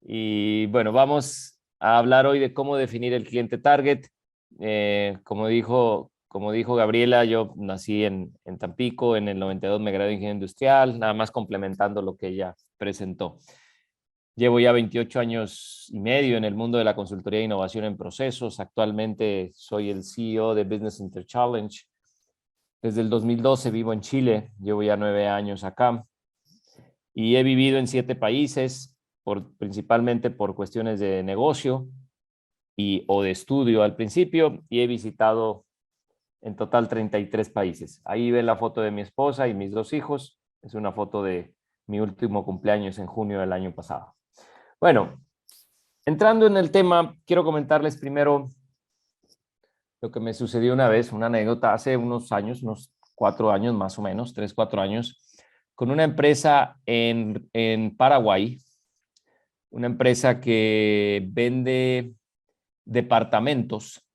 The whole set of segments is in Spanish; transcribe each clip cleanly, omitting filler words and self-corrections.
Y bueno, vamos a hablar hoy de cómo definir el cliente target. Como dijo Gabriela, yo nací en Tampico, en el 92 me gradué de Ingeniería Industrial, nada más complementando lo que ella presentó. Llevo ya 28 años y medio en el mundo de la consultoría e innovación en procesos. Actualmente soy el CEO de Business Inter Challenge. Desde el 2012 vivo en Chile, llevo ya 9 años acá y he vivido en 7 países, principalmente por cuestiones de negocio o de estudio al principio, y he visitado en total 33 países. Ahí ven la foto de mi esposa y mis 2 hijos. Es una foto de mi último cumpleaños en junio del año pasado. Bueno, entrando en el tema, quiero comentarles primero lo que me sucedió una vez, una anécdota hace unos años, unos 4 años más o menos, 3, 4 años, con una empresa en Paraguay, una empresa que vende departamentos,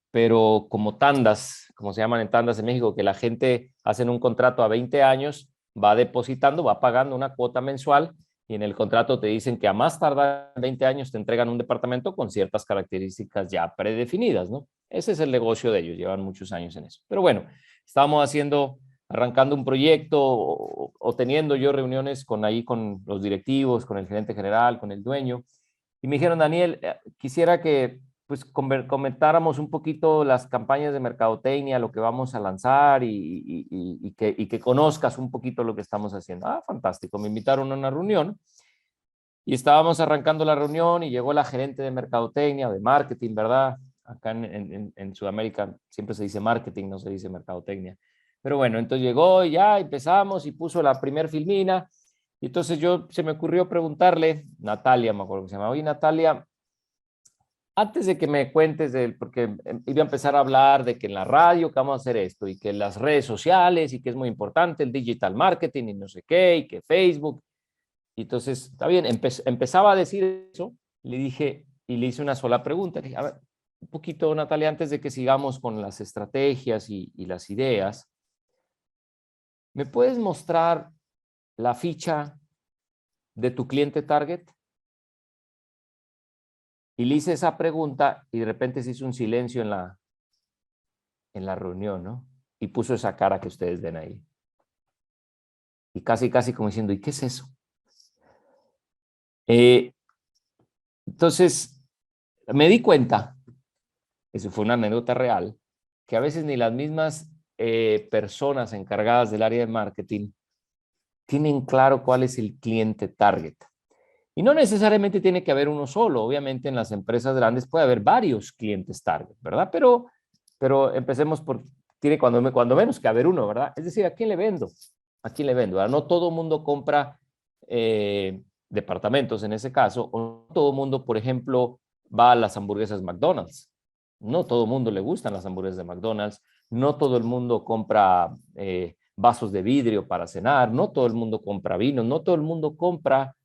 pero como tandas, como se llaman en tandas en México, que la gente hace un contrato a 20 años, va depositando, va pagando una cuota mensual y en el contrato te dicen que a más tardar 20 años te entregan un departamento con ciertas características ya predefinidas, ¿no? Ese es el negocio de ellos, llevan muchos años en eso. Pero bueno, estábamos arrancando un proyecto o teniendo yo reuniones con los directivos, con el gerente general, con el dueño, y me dijeron, Daniel, quisiera que pues comentáramos un poquito las campañas de mercadotecnia, lo que vamos a lanzar y que conozcas un poquito lo que estamos haciendo. Ah, fantástico. Me invitaron a una reunión y estábamos arrancando la reunión y llegó la gerente de mercadotecnia, de marketing, ¿verdad? Acá en Sudamérica siempre se dice marketing, no se dice mercadotecnia. Pero bueno, entonces llegó y ya empezamos y puso la primer filmina. Y entonces se me ocurrió preguntarle, Natalia, me acuerdo que se llama, oye Natalia, antes de que me cuentes porque iba a empezar a hablar de que en la radio que vamos a hacer esto y que en las redes sociales y que es muy importante el digital marketing y no sé qué y que Facebook. Y entonces, está bien, empezaba a decir eso, le dije y le hice una sola pregunta. Le dije, a ver, un poquito, Natalia, antes de que sigamos con las estrategias y las ideas, ¿me puedes mostrar la ficha de tu cliente target? Y le hice esa pregunta y de repente se hizo un silencio en la reunión, ¿no? Y puso esa cara que ustedes ven ahí. Y casi como diciendo, ¿y qué es eso? Eh, entonces, me di cuenta, eso fue una anécdota real, que a veces ni las mismas personas encargadas del área de marketing tienen claro cuál es el cliente target. Y no necesariamente tiene que haber uno solo. Obviamente en las empresas grandes puede haber varios clientes target, ¿verdad? Pero empecemos tiene cuando menos que haber uno, ¿verdad? Es decir, ¿a quién le vendo? ¿A quién le vendo? ¿Verdad? No todo el mundo compra departamentos en ese caso, o no todo el mundo, por ejemplo, va a las hamburguesas McDonald's. No todo el mundo le gustan las hamburguesas de McDonald's. No todo el mundo compra vasos de vidrio para cenar. No todo el mundo compra vino. No todo el mundo compra.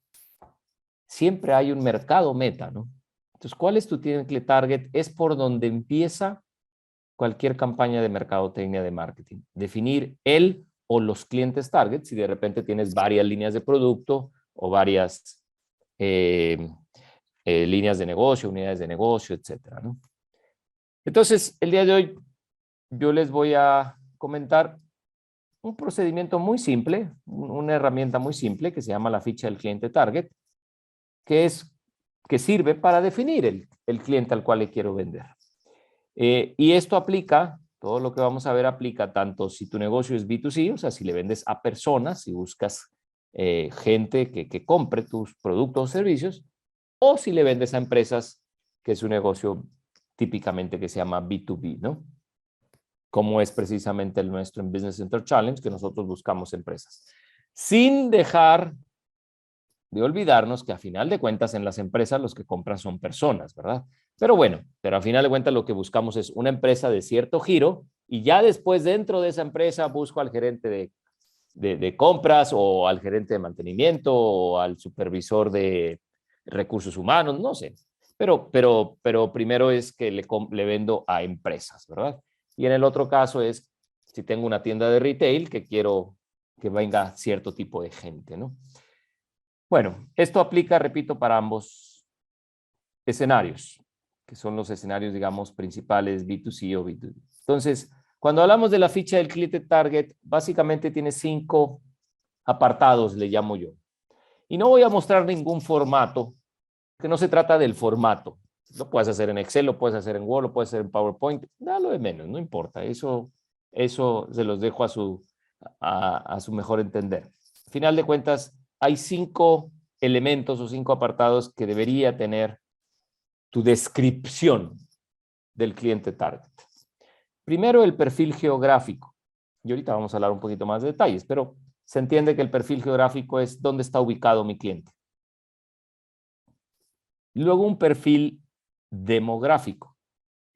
Siempre hay un mercado meta, ¿no? Entonces, ¿cuál es tu cliente target? Es por donde empieza cualquier campaña de mercadotecnia de marketing. Definir el o los clientes target, si de repente tienes varias líneas de producto o varias líneas de negocio, unidades de negocio, etcétera, ¿no? Entonces, el día de hoy yo les voy a comentar un procedimiento muy simple, una herramienta muy simple que se llama la ficha del cliente target, que sirve para definir el cliente al cual le quiero vender. Y esto aplica, todo lo que vamos a ver aplica tanto si tu negocio es B2C, o sea, si le vendes a personas, si buscas gente que compre tus productos o servicios, o si le vendes a empresas, que es un negocio típicamente que se llama B2B, ¿no? Como es precisamente el nuestro en Business Center Challenge, que nosotros buscamos empresas. Sin dejar de olvidarnos que a final de cuentas en las empresas los que compran son personas, ¿verdad? Pero bueno, pero a final de cuentas lo que buscamos es una empresa de cierto giro y ya después dentro de esa empresa busco al gerente de compras o al gerente de mantenimiento o al supervisor de recursos humanos, no sé. Pero primero es que le vendo a empresas, ¿verdad? Y en el otro caso es si tengo una tienda de retail que quiero que venga cierto tipo de gente, ¿no? Bueno, esto aplica, repito, para ambos escenarios, que son los escenarios, digamos, principales B2C o B2B. Entonces, cuando hablamos de la ficha del cliente target, básicamente tiene 5 apartados, le llamo yo. Y no voy a mostrar ningún formato, que no se trata del formato. Lo puedes hacer en Excel, lo puedes hacer en Word, lo puedes hacer en PowerPoint, da lo de menos, no importa. Eso se los dejo a su mejor entender. Al final de cuentas, hay 5 elementos o 5 apartados que debería tener tu descripción del cliente target. Primero, el perfil geográfico. Y ahorita vamos a hablar un poquito más de detalles, pero se entiende que el perfil geográfico es dónde está ubicado mi cliente. Luego, un perfil demográfico,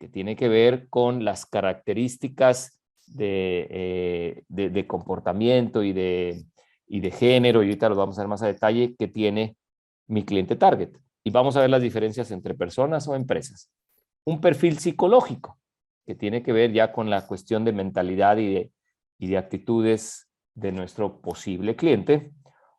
que tiene que ver con las características de comportamiento y de género, y ahorita lo vamos a ver más a detalle, que tiene mi cliente target. Y vamos a ver las diferencias entre personas o empresas. Un perfil psicológico, que tiene que ver ya con la cuestión de mentalidad y de actitudes de nuestro posible cliente.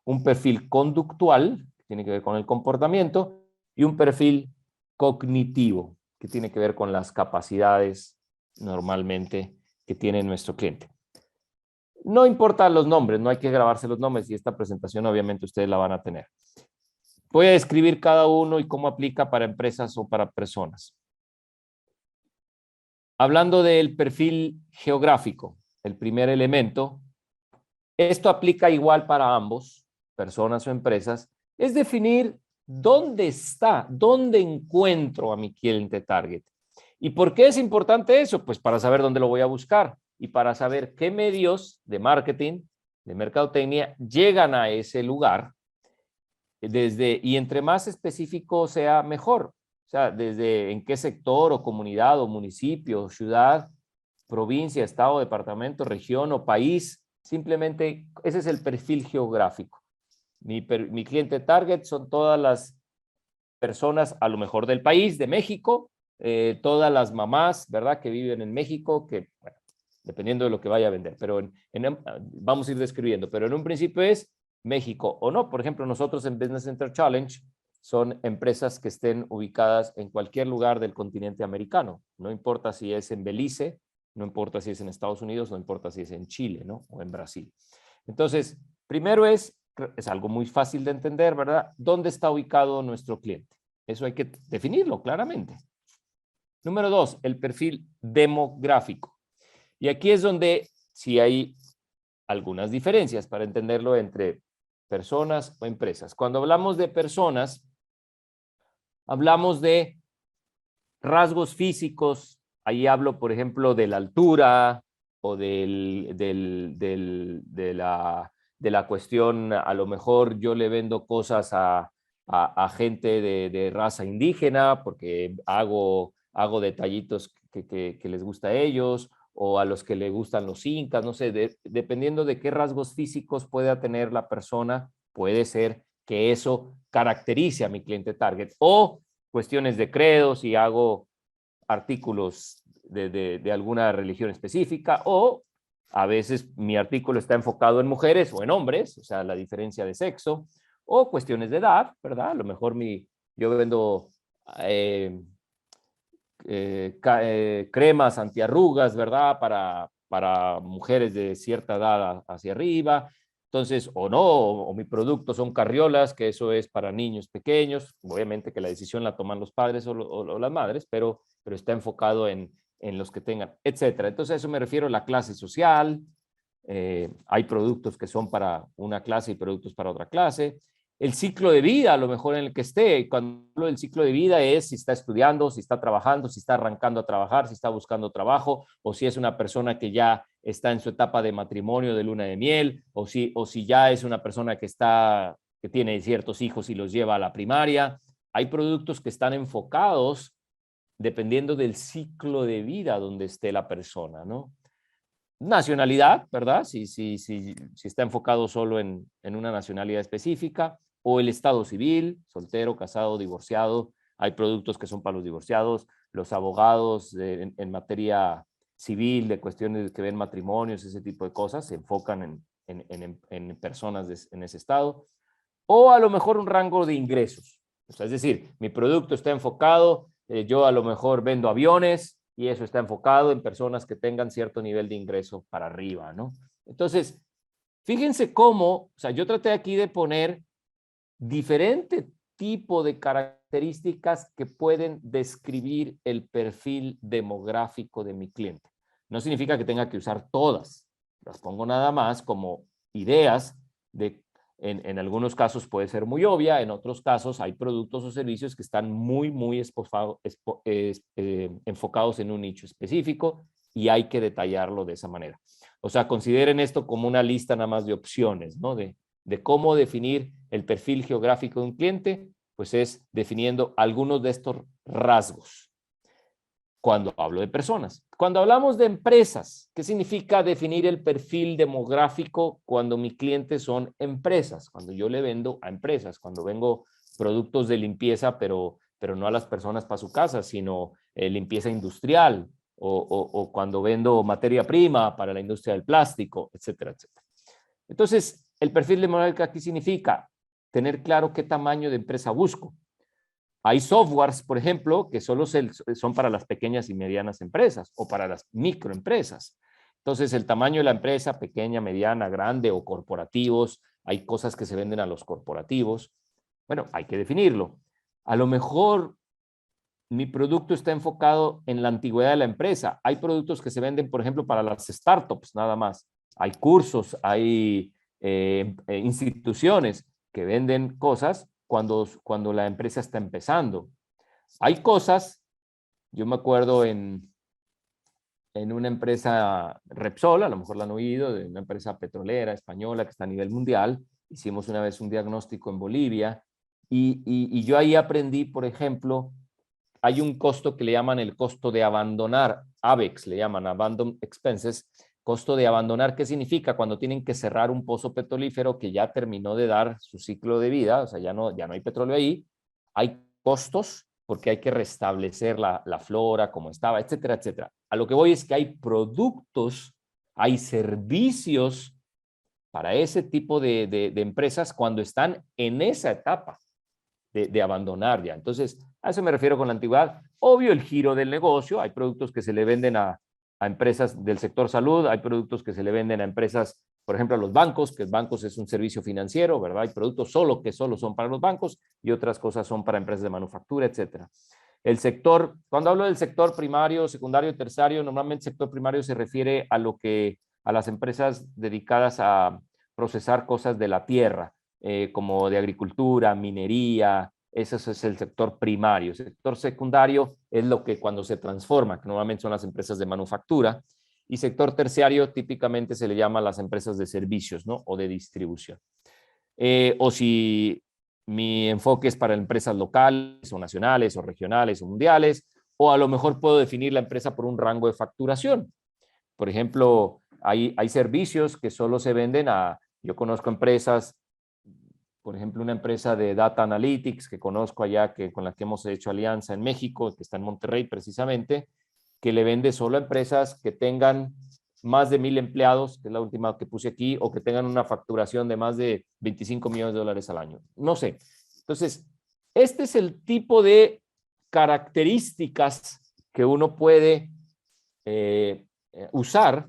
Un perfil conductual, que tiene que ver con el comportamiento, y un perfil cognitivo, que tiene que ver con las capacidades normalmente que tiene nuestro cliente. No importa los nombres, no hay que grabarse los nombres, y esta presentación obviamente ustedes la van a tener. Voy a describir cada uno y cómo aplica para empresas o para personas. Hablando del perfil geográfico, el primer elemento, esto aplica igual para ambos, personas o empresas, es definir dónde encuentro a mi cliente target. ¿Y por qué es importante eso? Pues para saber dónde lo voy a buscar y para saber qué medios de marketing, de mercadotecnia, llegan a ese lugar. Y entre más específico sea, mejor. O sea, desde en qué sector o comunidad o municipio, o ciudad, provincia, estado, departamento, región o país. Simplemente ese es el perfil geográfico. Mi cliente target son todas las personas a lo mejor del país, de México, todas las mamás, ¿verdad? Que viven en México, que, bueno, dependiendo de lo que vaya a vender, pero vamos a ir describiendo, pero en un principio es México o no. Por ejemplo, nosotros en Business Center Challenge son empresas que estén ubicadas en cualquier lugar del continente americano. No importa si es en Belice, no importa si es en Estados Unidos, no importa si es en Chile, ¿no? O en Brasil. Entonces, primero es algo muy fácil de entender, ¿verdad? ¿Dónde está ubicado nuestro cliente? Eso hay que definirlo claramente. Número 2, el perfil demográfico. Y aquí es donde sí hay algunas diferencias para entenderlo entre personas o empresas. Cuando hablamos de personas, hablamos de rasgos físicos. Ahí hablo, por ejemplo, de la altura o de la cuestión, a lo mejor yo le vendo cosas a gente de raza indígena porque hago detallitos que les gusta a ellos, o a los que le gustan los incas, no sé, dependiendo de qué rasgos físicos pueda tener la persona, puede ser que eso caracterice a mi cliente target. O cuestiones de credos y hago artículos de alguna religión específica, o a veces mi artículo está enfocado en mujeres o en hombres, o sea, la diferencia de sexo, o cuestiones de edad, ¿verdad? A lo mejor yo vendo cremas antiarrugas, ¿verdad? Para mujeres de cierta edad hacia arriba. Entonces, o no, o mi producto son carriolas, que eso es para niños pequeños. Obviamente que la decisión la toman los padres o las madres, pero está enfocado en los que tengan, etcétera. Entonces, a eso me refiero a la clase social. Hay productos que son para una clase y productos para otra clase. El ciclo de vida, a lo mejor en el que esté. Cuando hablo del ciclo de vida es si está estudiando, si está trabajando, si está arrancando a trabajar, si está buscando trabajo, o si es una persona que ya está en su etapa de matrimonio, de luna de miel, o si ya es una persona que tiene ciertos hijos y los lleva a la primaria. Hay productos que están enfocados dependiendo del ciclo de vida donde esté la persona, ¿no? Nacionalidad, ¿verdad? Si está enfocado solo en una nacionalidad específica, o el estado civil, soltero, casado, divorciado. Hay productos que son para los divorciados, los abogados en materia civil, de cuestiones que ven matrimonios, ese tipo de cosas, se enfocan en personas en ese estado. o a lo mejor un rango de ingresos. O sea, es decir, mi producto está enfocado, yo a lo mejor vendo aviones y eso está enfocado en personas que tengan cierto nivel de ingreso para arriba, ¿no? Entonces, fíjense cómo, o sea, yo traté aquí de poner diferente tipo de características que pueden describir el perfil demográfico de mi cliente. No significa que tenga que usar todas, las pongo nada más como ideas de, en algunos casos puede ser muy obvia, en otros casos hay productos o servicios que están muy enfocados en un nicho específico y hay que detallarlo de esa manera. O sea, consideren esto como una lista nada más de opciones, ¿no? De cómo definir el perfil geográfico de un cliente, pues es definiendo algunos de estos rasgos. Cuando hablo de personas. Cuando hablamos de empresas, ¿qué significa definir el perfil demográfico cuando mi cliente son empresas? Cuando yo le vendo a empresas, cuando vengo productos de limpieza, pero no a las personas para su casa, sino limpieza industrial, o cuando vendo materia prima para la industria del plástico, etcétera, etcétera. Entonces, el perfil demográfico aquí significa tener claro qué tamaño de empresa busco. Hay softwares, por ejemplo, que solo son para las pequeñas y medianas empresas o para las microempresas. Entonces, el tamaño de la empresa, pequeña, mediana, grande o corporativos, hay cosas que se venden a los corporativos. Bueno, hay que definirlo. A lo mejor mi producto está enfocado en la antigüedad de la empresa. Hay productos que se venden, por ejemplo, para las startups nada más. Hay cursos, hay instituciones que venden cosas cuando la empresa está empezando. Hay cosas, yo me acuerdo en una empresa Repsol, a lo mejor la han oído, de una empresa petrolera española que está a nivel mundial. Hicimos una vez un diagnóstico en Bolivia y yo ahí aprendí, por ejemplo, hay un costo que le llaman el costo de abandonar, ABEX, le llaman Abandon Expenses, costo de abandonar. ¿Qué significa? Cuando tienen que cerrar un pozo petrolífero que ya terminó de dar su ciclo de vida, o sea, ya no hay petróleo ahí, hay costos porque hay que restablecer la flora como estaba, etcétera, etcétera. A lo que voy es que hay productos, hay servicios para ese tipo de empresas cuando están en esa etapa de abandonar ya. Entonces, a eso me refiero con la antigüedad. Obvio, el giro del negocio. Hay productos que se le venden a empresas del sector salud, hay productos que se le venden a empresas, por ejemplo, a los bancos, que bancos es un servicio financiero, ¿verdad? Hay productos que solo son para los bancos y otras cosas son para empresas de manufactura, etcétera. El sector, cuando hablo del sector primario, secundario, terciario, normalmente el sector primario se refiere a las empresas dedicadas a procesar cosas de la tierra, como de agricultura, minería, ese es el sector primario. El sector secundario es lo que cuando se transforma, que normalmente son las empresas de manufactura, y sector terciario típicamente se le llama las empresas de servicios, ¿no? O de distribución. O si mi enfoque es para empresas locales o nacionales o regionales o mundiales, o a lo mejor puedo definir la empresa por un rango de facturación. Por ejemplo, hay servicios que solo se venden yo conozco empresas, por ejemplo, una empresa de Data Analytics que conozco allá, con la que hemos hecho alianza en México, que está en Monterrey precisamente, que le vende solo a empresas que tengan más de 1,000 empleados, que es la última que puse aquí, o que tengan una facturación de más de 25 millones de dólares al año. No sé. Entonces, este es el tipo de características que uno puede usar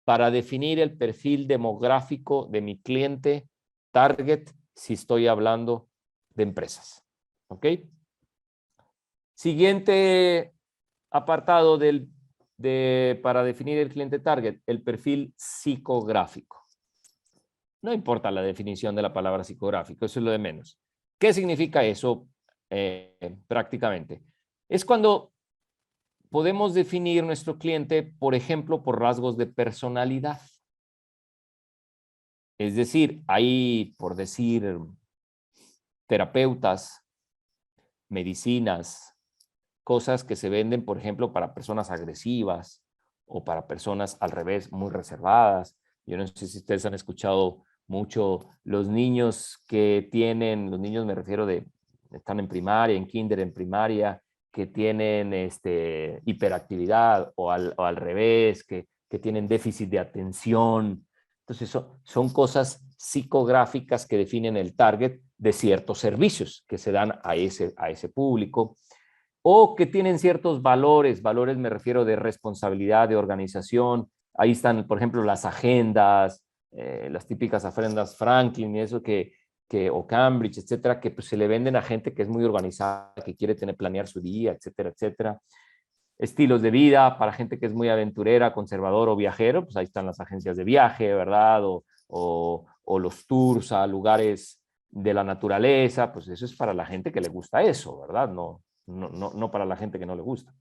para definir el perfil demográfico de mi cliente target si estoy hablando de empresas. ¿Ok? Siguiente apartado para definir el cliente target, el perfil psicográfico. No importa la definición de la palabra psicográfico, eso es lo de menos. ¿Qué significa eso prácticamente? Es cuando podemos definir nuestro cliente, por ejemplo, por rasgos de personalidad. Es decir, hay, por decir, terapeutas, medicinas, cosas que se venden, por ejemplo, para personas agresivas o para personas al revés, muy reservadas. Yo no sé si ustedes han escuchado mucho los niños los niños me refiero están en primaria, en kinder, en primaria, que tienen hiperactividad o al revés, que tienen déficit de atención. Entonces son cosas psicográficas que definen el target de ciertos servicios que se dan a ese público, o que tienen ciertos valores me refiero de responsabilidad, de organización. Ahí están, por ejemplo, las agendas, las típicas agendas Franklin y eso o Cambridge, etcétera, que pues, se le venden a gente que es muy organizada, que quiere planear su día, etcétera, etcétera. Estilos de vida para gente que es muy aventurera, conservador o viajero, pues ahí están las agencias de viaje, ¿verdad? O los tours a lugares de la naturaleza, pues eso es para la gente que le gusta eso, ¿verdad? No para la gente que no le gusta.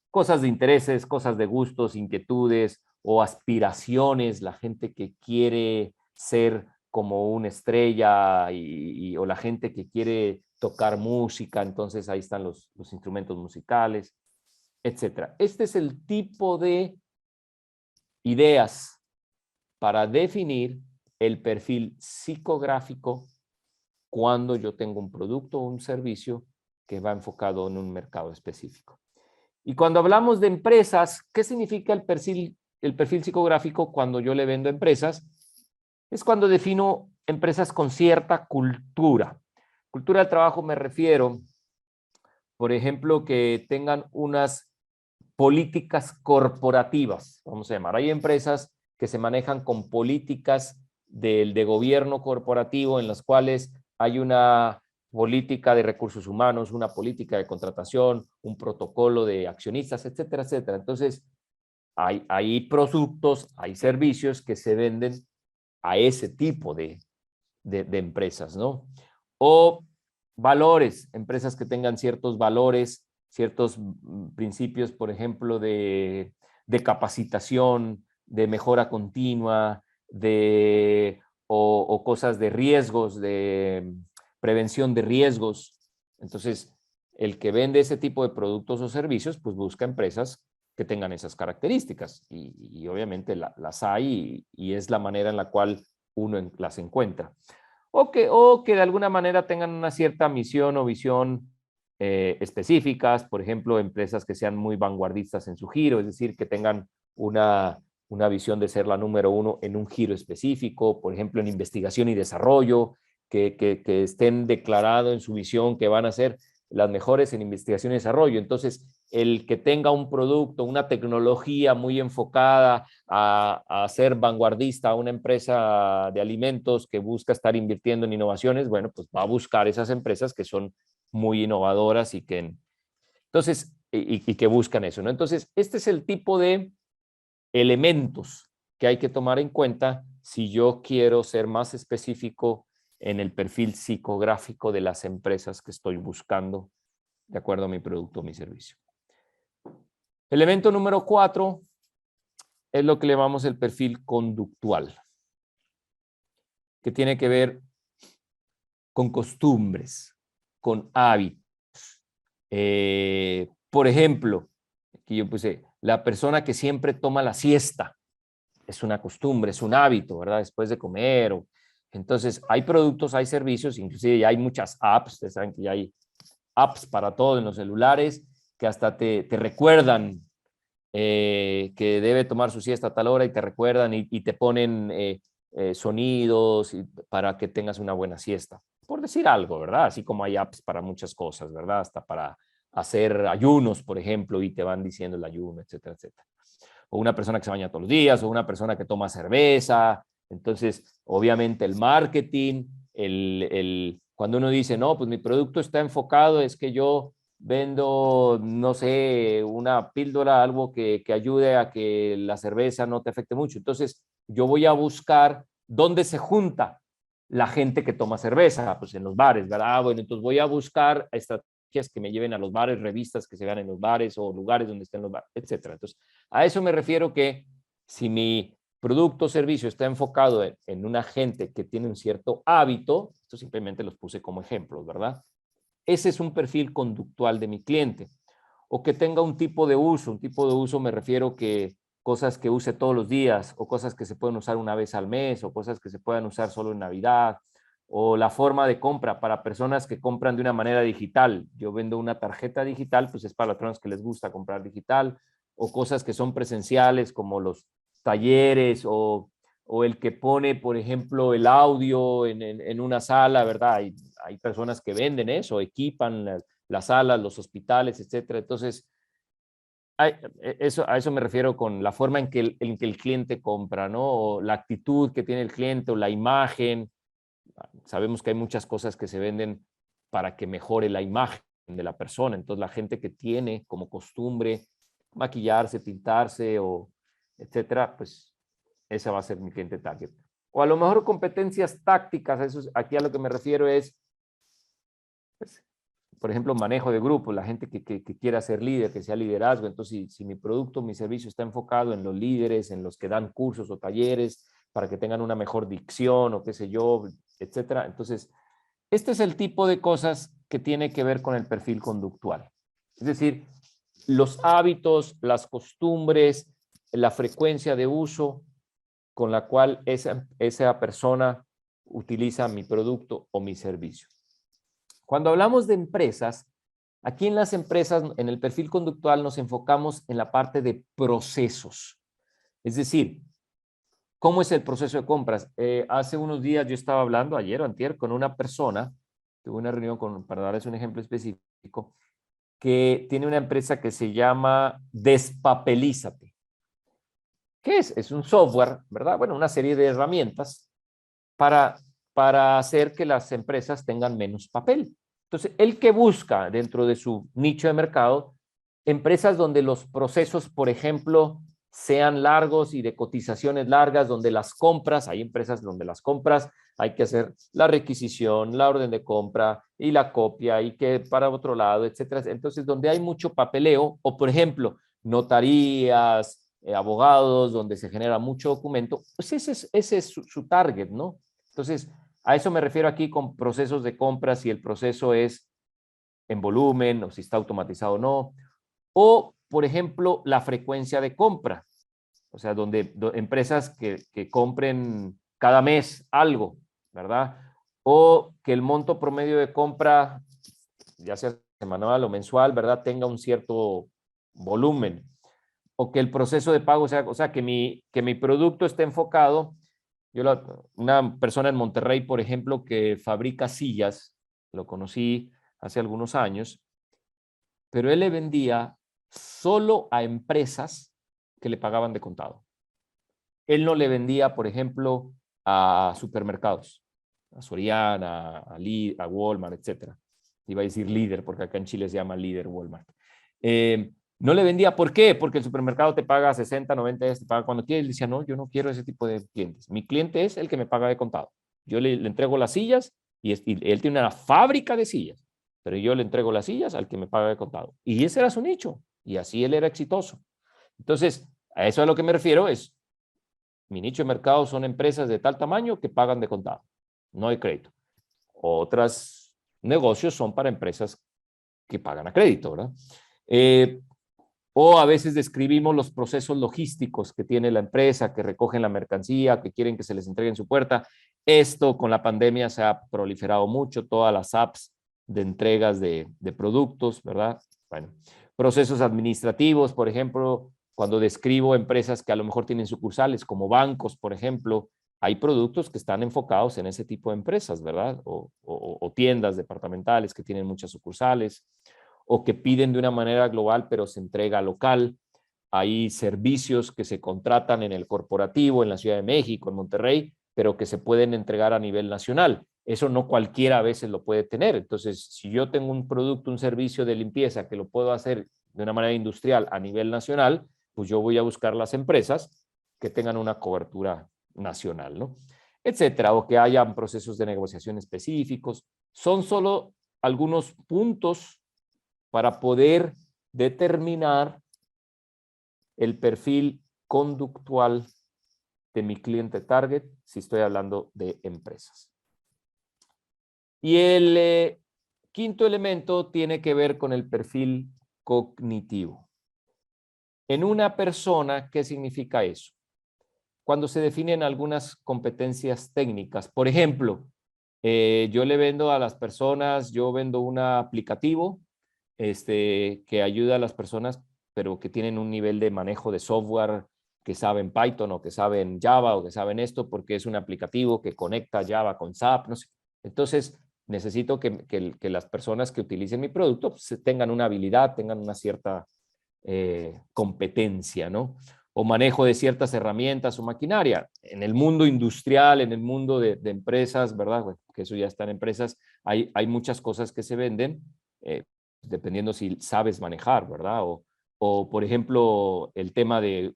Cosas de intereses, cosas de gustos, inquietudes o aspiraciones, la gente que quiere ser como una estrella o la gente que quiere tocar música, entonces ahí están los instrumentos musicales, etcétera. Este es el tipo de ideas para definir el perfil psicográfico cuando yo tengo un producto o un servicio que va enfocado en un mercado específico. Y cuando hablamos de empresas, ¿qué significa el perfil psicográfico cuando yo le vendo empresas? Es cuando defino empresas con cierta cultura. Cultura del trabajo me refiero, por ejemplo, que tengan unas políticas corporativas, vamos a llamar. Hay empresas que se manejan con políticas de gobierno corporativo en las cuales hay una política de recursos humanos, una política de contratación, un protocolo de accionistas, etcétera, etcétera. Entonces, hay productos, hay servicios que se venden a ese tipo de empresas, ¿no? O valores, empresas que tengan ciertos valores, ciertos principios, por ejemplo, de capacitación, de mejora continua, o cosas de riesgos, de prevención de riesgos. Entonces, el que vende ese tipo de productos o servicios, pues busca empresas que tengan esas características y obviamente las hay y es la manera en la cual uno las encuentra. O que de alguna manera tengan una cierta misión o visión específicas, por ejemplo, empresas que sean muy vanguardistas en su giro, es decir, que tengan una visión de ser la número uno en un giro específico, por ejemplo, en investigación y desarrollo, que estén declarados en su visión que van a ser las mejores en investigación y desarrollo. Entonces, el que tenga un producto, una tecnología muy enfocada a ser vanguardista, una empresa de alimentos que busca estar invirtiendo en innovaciones, bueno, pues va a buscar esas empresas que son muy innovadoras y que, entonces, y que buscan eso, ¿no? Entonces, este es el tipo de elementos que hay que tomar en cuenta si yo quiero ser más específico en el perfil psicográfico de las empresas que estoy buscando de acuerdo a mi producto o mi servicio. Elemento número 4 es lo que le llamamos el perfil conductual, que tiene que ver con costumbres, con hábitos. Por ejemplo, aquí yo puse, la persona que siempre toma la siesta, es una costumbre, es un hábito, ¿verdad? Después de comer. Entonces, hay productos, hay servicios, inclusive ya hay muchas apps, ustedes saben que ya hay apps para todo en los celulares, que hasta te recuerdan que debe tomar su siesta a tal hora y te recuerdan y te ponen sonidos para que tengas una buena siesta. Por decir algo, ¿verdad? Así como hay apps para muchas cosas, ¿verdad? Hasta para hacer ayunos, por ejemplo, y te van diciendo el ayuno, etcétera, etcétera. O una persona que se baña todos los días, o una persona que toma cerveza. Entonces, obviamente el marketing, cuando uno dice, no, pues mi producto está enfocado, es que yo vendo, no sé, una píldora, algo que ayude a que la cerveza no te afecte mucho. Entonces, yo voy a buscar dónde se junta la gente que toma cerveza, pues en los bares, ¿verdad? Bueno, entonces voy a buscar estrategias que me lleven a los bares, revistas que se vean en los bares o lugares donde estén los bares, etcétera. Entonces, a eso me refiero que si mi producto o servicio está enfocado en una gente que tiene un cierto hábito, esto simplemente los puse como ejemplos, ¿verdad? Ese es un perfil conductual de mi cliente. O que tenga un tipo de uso me refiero que cosas que use todos los días, o cosas que se pueden usar una vez al mes, o cosas que se puedan usar solo en Navidad, o la forma de compra para personas que compran de una manera digital. Yo vendo una tarjeta digital, pues es para las personas que les gusta comprar digital, o cosas que son presenciales como los talleres o o el que pone, por ejemplo, el audio en una sala, ¿verdad? Hay personas que venden eso, equipan las salas, los hospitales, etcétera. Entonces, a eso me refiero con la forma en que el cliente compra, ¿no? O la actitud que tiene el cliente o la imagen. Sabemos que hay muchas cosas que se venden para que mejore la imagen de la persona. Entonces, la gente que tiene como costumbre maquillarse, pintarse o etcétera, pues esa va a ser mi cliente target. O a lo mejor competencias tácticas, eso es, aquí a lo que me refiero es, pues, por ejemplo, manejo de grupos, la gente que quiera ser líder, que sea liderazgo. Entonces, si mi producto, mi servicio está enfocado en los líderes, en los que dan cursos o talleres para que tengan una mejor dicción o qué sé yo, etcétera. Entonces, este es el tipo de cosas que tiene que ver con el perfil conductual. Es decir, los hábitos, las costumbres, la frecuencia de uso con la cual esa persona utiliza mi producto o mi servicio. Cuando hablamos de empresas, aquí en las empresas, en el perfil conductual, nos enfocamos en la parte de procesos. Es decir, ¿cómo es el proceso de compras? Hace unos días yo estaba hablando, ayer o antier, con una persona, tuve una reunión para darles un ejemplo específico, que tiene una empresa que se llama Despapelízate. ¿Qué es? Es un software, ¿verdad? Bueno, una serie de herramientas para, para hacer que las empresas tengan menos papel. Entonces, el que busca dentro de su nicho de mercado, empresas donde los procesos, por ejemplo, sean largos y de cotizaciones largas, donde las compras, hay empresas donde las compras hay que hacer la requisición, la orden de compra y la copia y que para otro lado, etcétera. Entonces, donde hay mucho papeleo o, por ejemplo, notarías, abogados, donde se genera mucho documento, pues ese es su target, ¿no? Entonces, a eso me refiero aquí con procesos de compra, si el proceso es en volumen o si está automatizado o no. O, por ejemplo, la frecuencia de compra. O sea, donde empresas que compren cada mes algo, ¿verdad? O que el monto promedio de compra, ya sea semanal o mensual, ¿verdad? Tenga un cierto volumen. O que el proceso de pago sea, o sea, que mi producto esté enfocado. Una persona en Monterrey, por ejemplo, que fabrica sillas, lo conocí hace algunos años, pero él le vendía solo a empresas que le pagaban de contado. Él no le vendía, por ejemplo, a supermercados, a Soriana, a Walmart, etcétera. Iba a decir líder, porque acá en Chile se llama líder Walmart. No le vendía, ¿por qué? Porque el supermercado te paga 60, 90 días, te paga cuando quiere. Él decía, no, yo no quiero ese tipo de clientes. Mi cliente es el que me paga de contado. Yo le entrego las sillas y él tiene una fábrica de sillas, pero yo le entrego las sillas al que me paga de contado. Y ese era su nicho, y así él era exitoso. Entonces, a eso es a lo que me refiero, es mi nicho de mercado son empresas de tal tamaño que pagan de contado, no de crédito. Otros negocios son para empresas que pagan a crédito, ¿verdad? O a veces describimos los procesos logísticos que tiene la empresa, que recogen la mercancía, que quieren que se les entregue en su puerta. Esto con la pandemia se ha proliferado mucho, todas las apps de entregas de productos, ¿verdad? Bueno, procesos administrativos, por ejemplo, cuando describo empresas que a lo mejor tienen sucursales, como bancos, por ejemplo, hay productos que están enfocados en ese tipo de empresas, ¿verdad? O tiendas departamentales que tienen muchas sucursales o que piden de una manera global, pero se entrega local. Hay servicios que se contratan en el corporativo, en la Ciudad de México, en Monterrey, pero que se pueden entregar a nivel nacional. Eso no cualquiera a veces lo puede tener. Entonces, si yo tengo un producto, un servicio de limpieza que lo puedo hacer de una manera industrial a nivel nacional, pues yo voy a buscar las empresas que tengan una cobertura nacional, ¿no? Etcétera, o que hayan procesos de negociación específicos. Son solo algunos puntos para poder determinar el perfil conductual de mi cliente target si estoy hablando de empresas. Y el quinto elemento tiene que ver con el perfil cognitivo. En una persona, ¿qué significa eso? Cuando se definen algunas competencias técnicas, por ejemplo, yo le vendo a las personas, yo vendo un aplicativo que ayuda a las personas, pero que tienen un nivel de manejo de software que saben Python o que saben Java o que saben esto porque es un aplicativo que conecta Java con SAP, no sé. Entonces, necesito que las personas que utilicen mi producto pues, tengan una habilidad, tengan una cierta competencia, ¿no? O manejo de ciertas herramientas o maquinaria. En el mundo industrial, en el mundo de empresas, ¿verdad? Bueno, que eso ya está en empresas, hay muchas cosas que se venden, dependiendo si sabes manejar, ¿verdad? O, por ejemplo, el tema de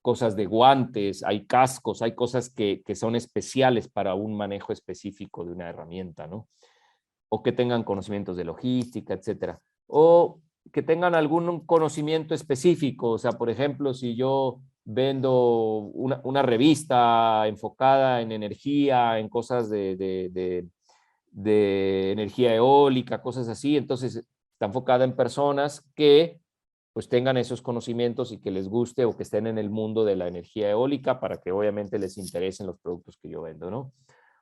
cosas de guantes, hay cascos, hay cosas que son especiales para un manejo específico de una herramienta, ¿no? O que tengan conocimientos de logística, etcétera. O que tengan algún conocimiento específico, o sea, por ejemplo, si yo vendo una revista enfocada en energía, en cosas de energía eólica, cosas así, entonces está enfocada en personas que pues tengan esos conocimientos y que les guste o que estén en el mundo de la energía eólica para que obviamente les interesen los productos que yo vendo, ¿no?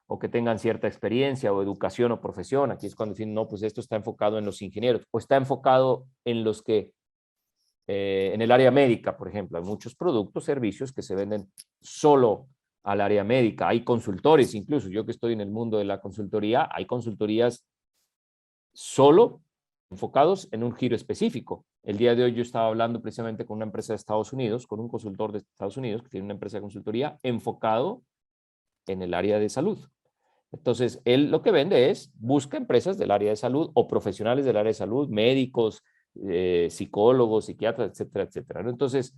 O que tengan cierta experiencia o educación o profesión. Aquí es cuando dicen, no, pues esto está enfocado en los ingenieros o está enfocado en los que, en el área médica, por ejemplo. Hay muchos productos, servicios que se venden solo al área médica. Hay consultores, incluso yo que estoy en el mundo de la consultoría, hay consultorías solo enfocados en un giro específico. El día de hoy yo estaba hablando precisamente con una empresa de Estados Unidos, con un consultor de Estados Unidos que tiene una empresa de consultoría enfocado en el área de salud. Entonces, él lo que vende es, busca empresas del área de salud o profesionales del área de salud, médicos, psicólogos, psiquiatras, etcétera, etcétera, ¿no? Entonces,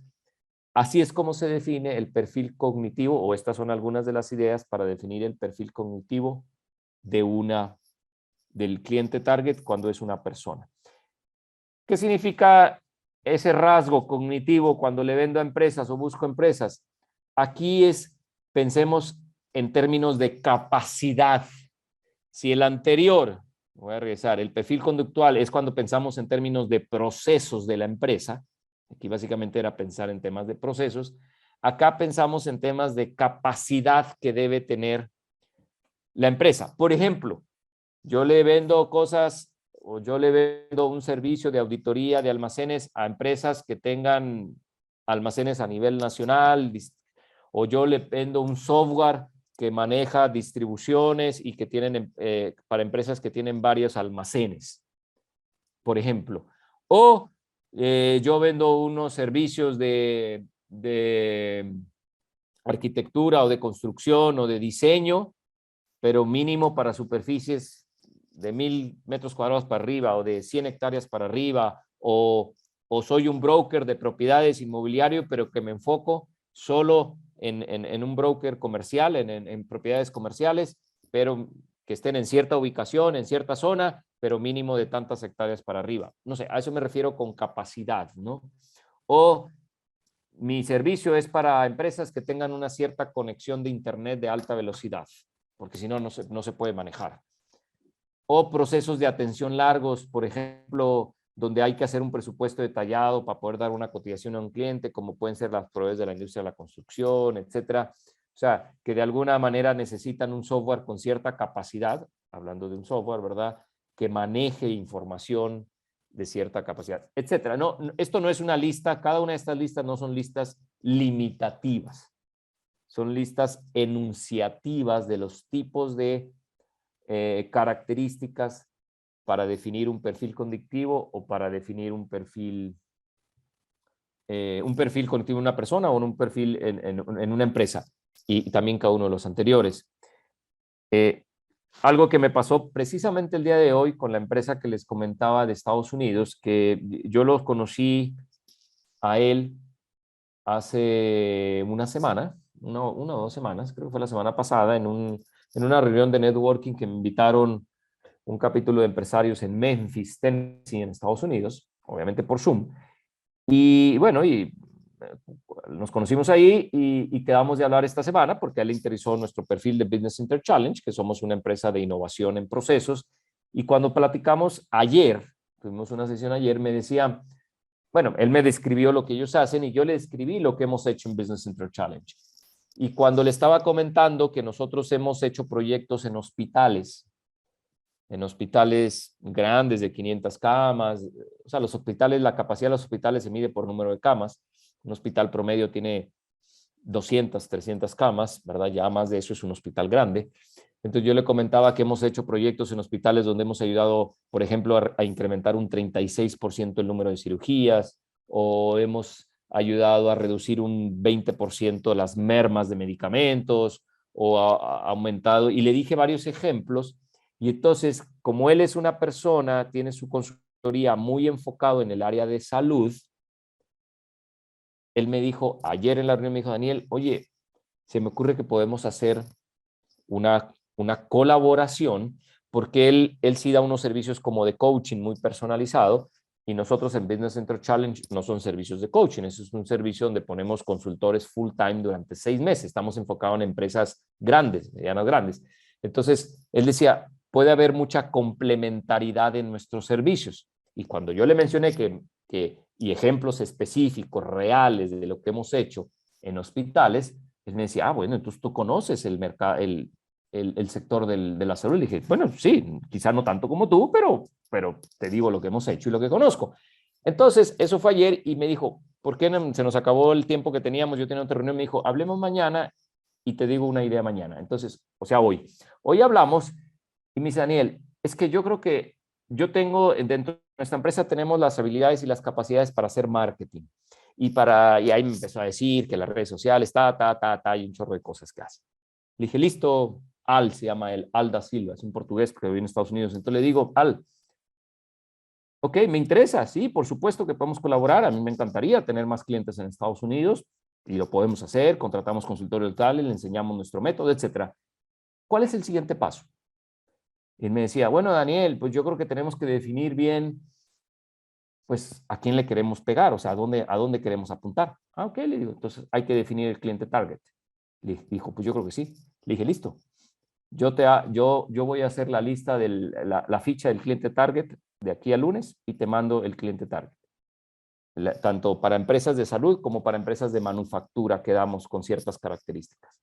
así es como se define el perfil cognitivo, o estas son algunas de las ideas para definir el perfil cognitivo de del cliente target cuando es una persona. ¿Qué significa ese rasgo cognitivo cuando le vendo a empresas o busco empresas? Aquí pensemos en términos de capacidad. Si el anterior, voy a regresar, el perfil conductual es cuando pensamos en términos de procesos de la empresa, aquí básicamente era pensar en temas de procesos, acá pensamos en temas de capacidad que debe tener la empresa. Por ejemplo, yo le vendo cosas o yo le vendo un servicio de auditoría de almacenes a empresas que tengan almacenes a nivel nacional, o yo le vendo un software que maneja distribuciones y que tienen para empresas que tienen varios almacenes, por ejemplo. O yo vendo unos servicios de arquitectura o de construcción o de diseño, pero mínimo para superficies de 1000 metros cuadrados para arriba o de 100 hectáreas para arriba, o soy un broker de propiedades inmobiliario, pero que me enfoco solo en un broker comercial, en propiedades comerciales, pero que estén en cierta ubicación, en cierta zona, pero mínimo de tantas hectáreas para arriba. No sé, a eso me refiero con capacidad, ¿no? O mi servicio es para empresas que tengan una cierta conexión de internet de alta velocidad, porque si no, no se puede manejar. O procesos de atención largos, por ejemplo, donde hay que hacer un presupuesto detallado para poder dar una cotización a un cliente, como pueden ser las proveedores de la industria de la construcción, etcétera. O sea, que de alguna manera necesitan un software con cierta capacidad, hablando de un software, ¿verdad? Que maneje información de cierta capacidad, etcétera. No, esto no es una lista, cada una de estas listas no son listas limitativas, son listas enunciativas de los tipos de características para definir un perfil cognitivo o para definir un perfil cognitivo en una persona o en un perfil en una empresa, y también cada uno de los anteriores. Algo que me pasó precisamente el día de hoy con la empresa que les comentaba de Estados Unidos, que yo los conocí a él hace una semana, una o 2 semanas, creo que fue la semana pasada, en una reunión de networking que me invitaron un capítulo de empresarios en Memphis, Tennessee, en Estados Unidos, obviamente por Zoom. Y bueno, nos conocimos ahí y quedamos de hablar esta semana porque a él le interesó nuestro perfil de Business Inter Challenge, que somos una empresa de innovación en procesos. Y cuando platicamos ayer, tuvimos una sesión ayer, me decía, bueno, él me describió lo que ellos hacen y yo le describí lo que hemos hecho en Business Inter Challenge. Y cuando le estaba comentando que nosotros hemos hecho proyectos en hospitales grandes de 500 camas, o sea, los hospitales, la capacidad de los hospitales se mide por número de camas. Un hospital promedio tiene 200, 300 camas, ¿verdad? Ya más de eso es un hospital grande. Entonces yo le comentaba que hemos hecho proyectos en hospitales donde hemos ayudado, por ejemplo, a incrementar un 36% el número de cirugías, o hemos ayudado a reducir un 20% las mermas de medicamentos, o ha aumentado, y le dije varios ejemplos, y entonces, como él es una persona, tiene su consultoría muy enfocado en el área de salud, él me dijo, ayer en la reunión me dijo, Daniel, oye, se me ocurre que podemos hacer una colaboración, porque él sí da unos servicios como de coaching muy personalizado, y nosotros en Business Center Challenge no son servicios de coaching, eso es un servicio donde ponemos consultores full time durante 6 meses, estamos enfocados en empresas grandes, medianas grandes. Entonces, él decía, puede haber mucha complementariedad en nuestros servicios, y cuando yo le mencioné y ejemplos específicos, reales de lo que hemos hecho en hospitales, él me decía, bueno, entonces tú conoces el mercado, el sector de la salud. Le dije, bueno, sí, quizá no tanto como tú, pero te digo lo que hemos hecho y lo que conozco. Entonces, eso fue ayer y me dijo, ¿por qué no, se nos acabó el tiempo que teníamos? Yo tenía otra reunión, me dijo, hablemos mañana y te digo una idea mañana. Entonces, o sea, hoy hablamos y me dice, Daniel, es que yo creo que yo tengo, dentro de nuestra empresa tenemos las habilidades y las capacidades para hacer marketing. Y ahí me empezó a decir que las redes sociales, y un chorro de cosas que hace. Le dije, listo, se llama él, Al da Silva, es un portugués que vive en Estados Unidos. Entonces le digo, Al, ok, me interesa, sí, por supuesto que podemos colaborar. A mí me encantaría tener más clientes en Estados Unidos y lo podemos hacer. Contratamos consultores locales, le enseñamos nuestro método, etcétera. ¿Cuál es el siguiente paso? Y él me decía, bueno, Daniel, pues yo creo que tenemos que definir bien, pues, a quién le queremos pegar, o sea, a dónde queremos apuntar. Ah, ok, le digo, entonces hay que definir el cliente target. Le dijo, pues yo creo que sí. Le dije, listo. Yo voy a hacer la lista de la ficha del cliente target de aquí al lunes y te mando el cliente target. Tanto para empresas de salud como para empresas de manufactura que damos con ciertas características.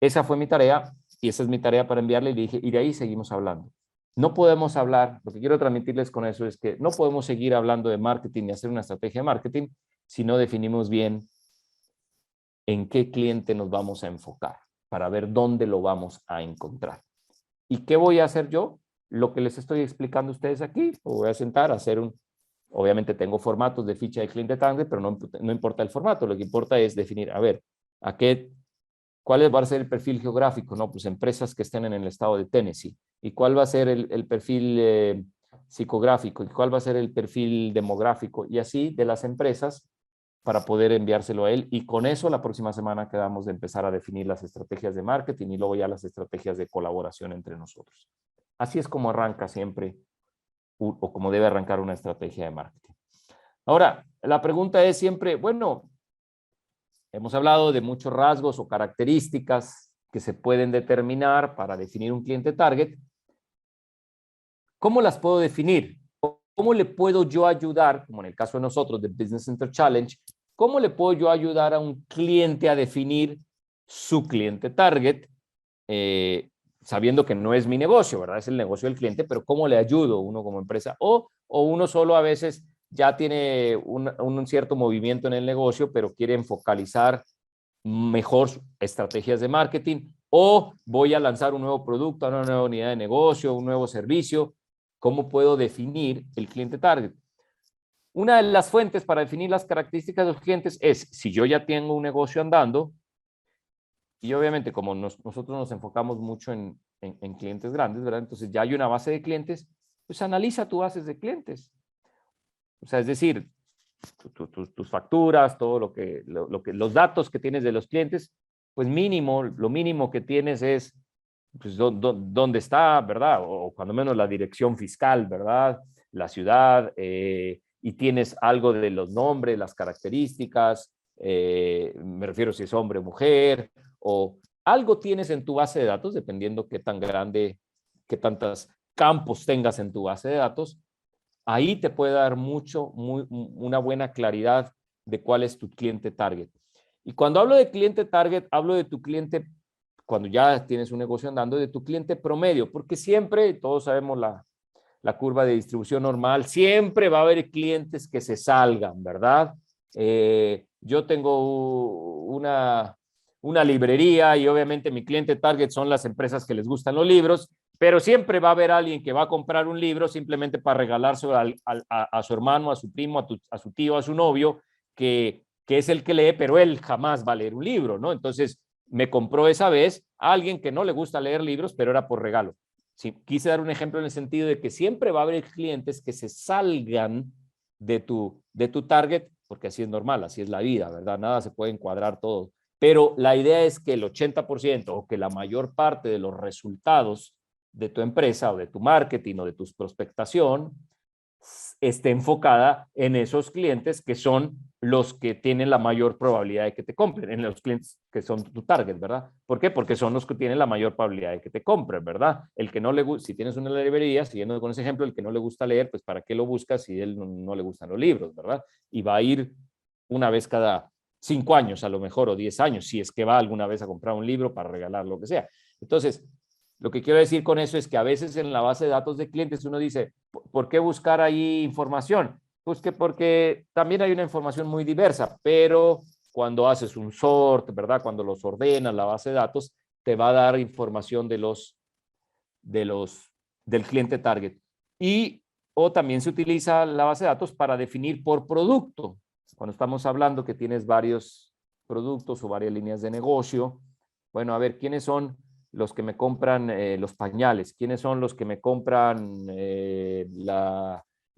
Esa fue mi tarea y esa es mi tarea para enviarle y le dije, y de ahí seguimos hablando. No podemos hablar, lo que quiero transmitirles con eso es que no podemos seguir hablando de marketing y hacer una estrategia de marketing si no definimos bien en qué cliente nos vamos a enfocar para ver dónde lo vamos a encontrar. ¿Y qué voy a hacer yo? Lo que les estoy explicando a ustedes aquí, o voy a sentar a hacer obviamente tengo formatos de ficha de cliente target, pero no importa el formato, lo que importa es definir, a ver, ¿cuál va a ser el perfil geográfico? No, pues empresas que estén en el estado de Tennessee. ¿Y cuál va a ser el perfil psicográfico? ¿Y cuál va a ser el perfil demográfico? Y así de las empresas para poder enviárselo a él. Y con eso la próxima semana quedamos de empezar a definir las estrategias de marketing y luego ya las estrategias de colaboración entre nosotros. Así es como arranca siempre o como debe arrancar una estrategia de marketing. Ahora, la pregunta es siempre, bueno, hemos hablado de muchos rasgos o características que se pueden determinar para definir un cliente target. ¿Cómo las puedo definir? ¿Cómo le puedo yo ayudar, como en el caso de nosotros de Business Center Challenge, cómo le puedo yo ayudar a un cliente a definir su cliente target, sabiendo que no es mi negocio, ¿verdad? Es el negocio del cliente, pero cómo le ayudo uno como empresa o uno solo a veces ya tiene un cierto movimiento en el negocio, pero quiere focalizar mejor estrategias de marketing o voy a lanzar un nuevo producto, una nueva unidad de negocio, un nuevo servicio. ¿Cómo puedo definir el cliente target? Una de las fuentes para definir las características de los clientes es si yo ya tengo un negocio andando y obviamente como nosotros nos enfocamos mucho en clientes grandes, ¿verdad? Entonces ya hay una base de clientes, pues analiza tu base de clientes. O sea, es decir, tus facturas, todo los datos que tienes de los clientes, pues lo mínimo que tienes es pues, dónde está, ¿verdad? O cuando menos la dirección fiscal, ¿verdad? La ciudad, y tienes algo de los nombres, las características, me refiero si es hombre o mujer, o algo tienes en tu base de datos, dependiendo qué tan grande, qué tantos campos tengas en tu base de datos, ahí te puede dar una buena claridad de cuál es tu cliente target. Y cuando hablo de cliente target, hablo de tu cliente, cuando ya tienes un negocio andando, de tu cliente promedio, porque siempre, todos sabemos la curva de distribución normal, siempre va a haber clientes que se salgan, ¿verdad? yo tengo una librería y obviamente mi cliente target son las empresas que les gustan los libros, pero siempre va a haber alguien que va a comprar un libro simplemente para regalárselo a su hermano, a su primo, a su tío, a su novio, que es el que lee, pero él jamás va a leer un libro, ¿no? Entonces, me compró esa vez a alguien que no le gusta leer libros, pero era por regalo. Sí, quise dar un ejemplo en el sentido de que siempre va a haber clientes que se salgan de tu target, porque así es normal, así es la vida, ¿verdad? Nada se puede encuadrar todo. Pero la idea es que el 80% o que la mayor parte de los resultados de tu empresa o de tu marketing o de tu prospectación esté enfocada en esos clientes que son los que tienen la mayor probabilidad de que te compren, en los clientes que son tu target, ¿verdad? ¿Por qué? Porque son los que tienen la mayor probabilidad de que te compren, ¿verdad? El que no le gusta, si tienes una librería, siguiendo con ese ejemplo, el que no le gusta leer, pues ¿para qué lo buscas si él no le gustan los libros, ¿verdad? Y va a ir una vez cada 5 años a lo mejor o 10 años, si es que va alguna vez a comprar un libro para regalar lo que sea. Entonces, lo que quiero decir con eso es que a veces en la base de datos de clientes uno dice, ¿por qué buscar ahí información? Pues que porque también hay una información muy diversa, pero cuando haces un sort, ¿verdad? Cuando los ordenas la base de datos, te va a dar información de los, del cliente target. Y o también se utiliza la base de datos para definir por producto. Cuando estamos hablando que tienes varios productos o varias líneas de negocio, bueno, a ver, ¿quiénes son los que me compran los pañales? ¿Quiénes son los que me compran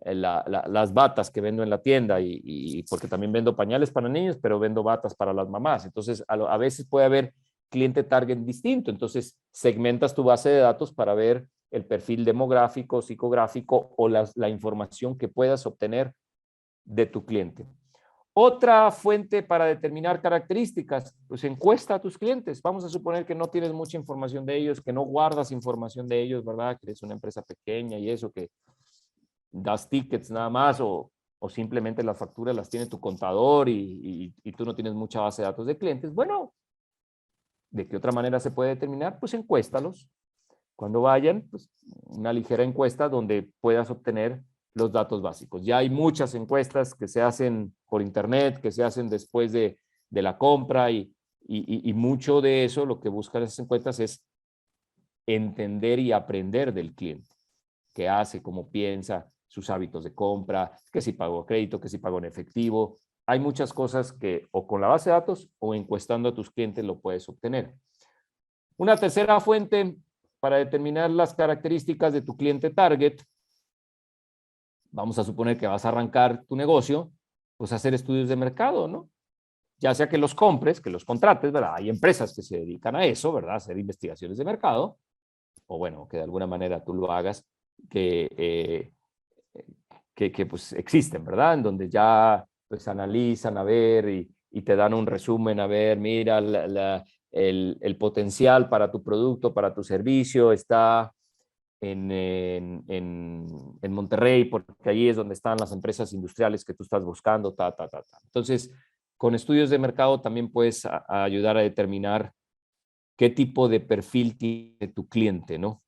las batas que vendo en la tienda? Y porque también vendo pañales para niños, pero vendo batas para las mamás. Entonces, a veces puede haber cliente target distinto. Entonces, segmentas tu base de datos para ver el perfil demográfico, psicográfico o la información que puedas obtener de tu cliente. Otra fuente para determinar características, pues encuesta a tus clientes. Vamos a suponer que no tienes mucha información de ellos, que no guardas información de ellos, ¿verdad? Que eres una empresa pequeña y eso, que das tickets nada más o simplemente las facturas las tiene tu contador y tú no tienes mucha base de datos de clientes. Bueno, ¿de qué otra manera se puede determinar? Pues encuéstalos. Cuando vayan, pues una ligera encuesta donde puedas obtener los datos básicos. Ya hay muchas encuestas que se hacen por internet, que se hacen después de la compra y mucho de eso, lo que buscan esas encuestas es entender y aprender del cliente. Qué hace, cómo piensa, sus hábitos de compra, que si pagó a crédito, que si pagó en efectivo. Hay muchas cosas que o con la base de datos o encuestando a tus clientes lo puedes obtener. Una tercera fuente para determinar las características de tu cliente target, vamos a suponer que vas a arrancar tu negocio, pues hacer estudios de mercado, ¿no? Ya sea que los compres, que los contrates, ¿verdad? Hay empresas que se dedican a eso, ¿verdad? Hacer investigaciones de mercado, o bueno, que de alguna manera tú lo hagas, que, pues existen, ¿verdad? En donde ya pues analizan a ver y te dan un resumen, a ver, mira, el potencial para tu producto, para tu servicio está en Monterrey, porque ahí es donde están las empresas industriales que tú estás buscando, ta. Entonces, con estudios de mercado también puedes ayudar a determinar qué tipo de perfil tiene tu cliente, ¿no?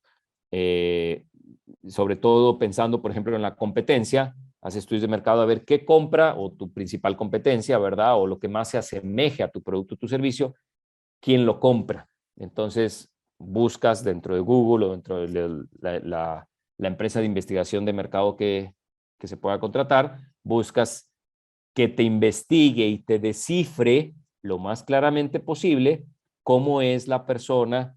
Sobre todo pensando, por ejemplo, en la competencia, haz estudios de mercado a ver qué compra o tu principal competencia, ¿verdad? O lo que más se asemeje a tu producto o tu servicio, quién lo compra. Entonces, buscas dentro de Google o dentro de la empresa de investigación de mercado que se pueda contratar, buscas que te investigue y te descifre lo más claramente posible cómo es la persona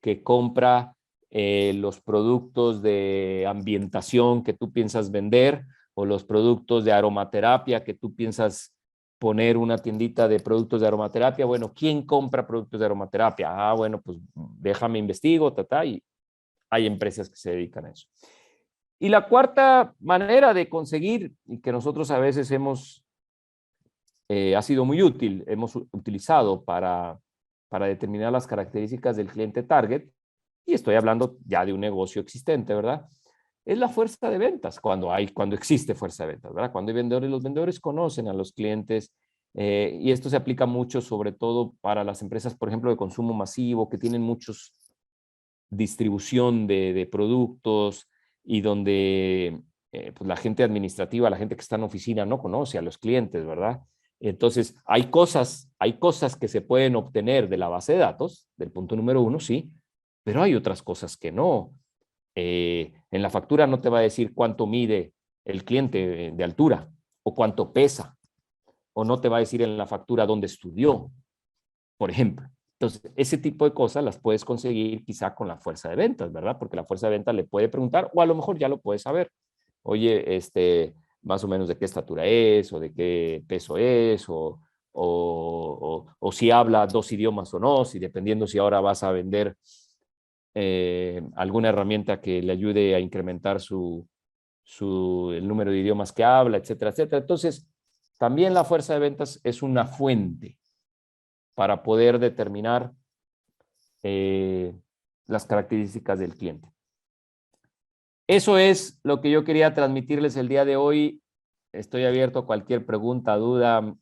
que compra los productos de ambientación que tú piensas vender o los productos de aromaterapia que tú piensas poner una tiendita de productos de aromaterapia. Bueno, ¿quién compra productos de aromaterapia? Ah, bueno, pues déjame investigo, y hay empresas que se dedican a eso. Y la cuarta manera de conseguir, y que nosotros a veces ha sido muy útil, hemos utilizado para determinar las características del cliente target, y estoy hablando ya de un negocio existente, ¿verdad? Es la fuerza de ventas, cuando existe fuerza de ventas, ¿verdad? Cuando hay vendedores, los vendedores conocen a los clientes, y esto se aplica mucho sobre todo para las empresas, por ejemplo, de consumo masivo, que tienen muchos distribución de productos y donde pues la gente administrativa, la gente que está en oficina no conoce a los clientes, ¿verdad? Entonces, hay cosas que se pueden obtener de la base de datos, del punto número 1, sí, pero hay otras cosas que no. En la factura no te va a decir cuánto mide el cliente de altura o cuánto pesa, o no te va a decir en la factura dónde estudió, por ejemplo. Entonces, ese tipo de cosas las puedes conseguir quizá con la fuerza de ventas, ¿verdad? Porque la fuerza de ventas le puede preguntar, o a lo mejor ya lo puedes saber. Oye, más o menos de qué estatura es, o de qué peso es, o si habla 2 idiomas o no, si dependiendo si ahora vas a vender alguna herramienta que le ayude a incrementar el número de idiomas que habla, etcétera, etcétera. Entonces, también la fuerza de ventas es una fuente para poder determinar las características del cliente. Eso es lo que yo quería transmitirles el día de hoy. Estoy abierto a cualquier pregunta, duda,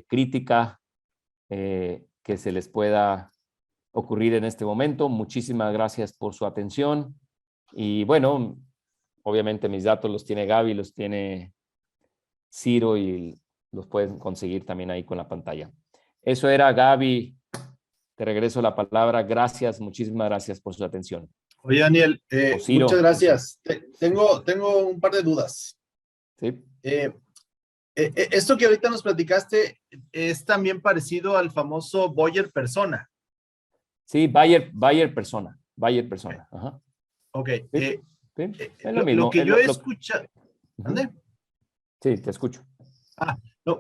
crítica que se les pueda ocurrir en este momento. Muchísimas gracias por su atención. Y bueno, obviamente mis datos los tiene Gaby, los tiene Ciro y los pueden conseguir también ahí con la pantalla. Eso era, Gaby. Te regreso la palabra. Gracias, muchísimas gracias por su atención. Oye, Daniel, O Ciro, muchas no sé. gracias. Tengo un par de dudas. ¿Sí? Esto que ahorita nos platicaste es también parecido al famoso Buyer Persona. Sí, buyer persona. Buyer persona. Ajá. Ok. Sí, sí, es lo Lo mismo. que yo he escuchado... ¿Dónde? Sí, te escucho. Yo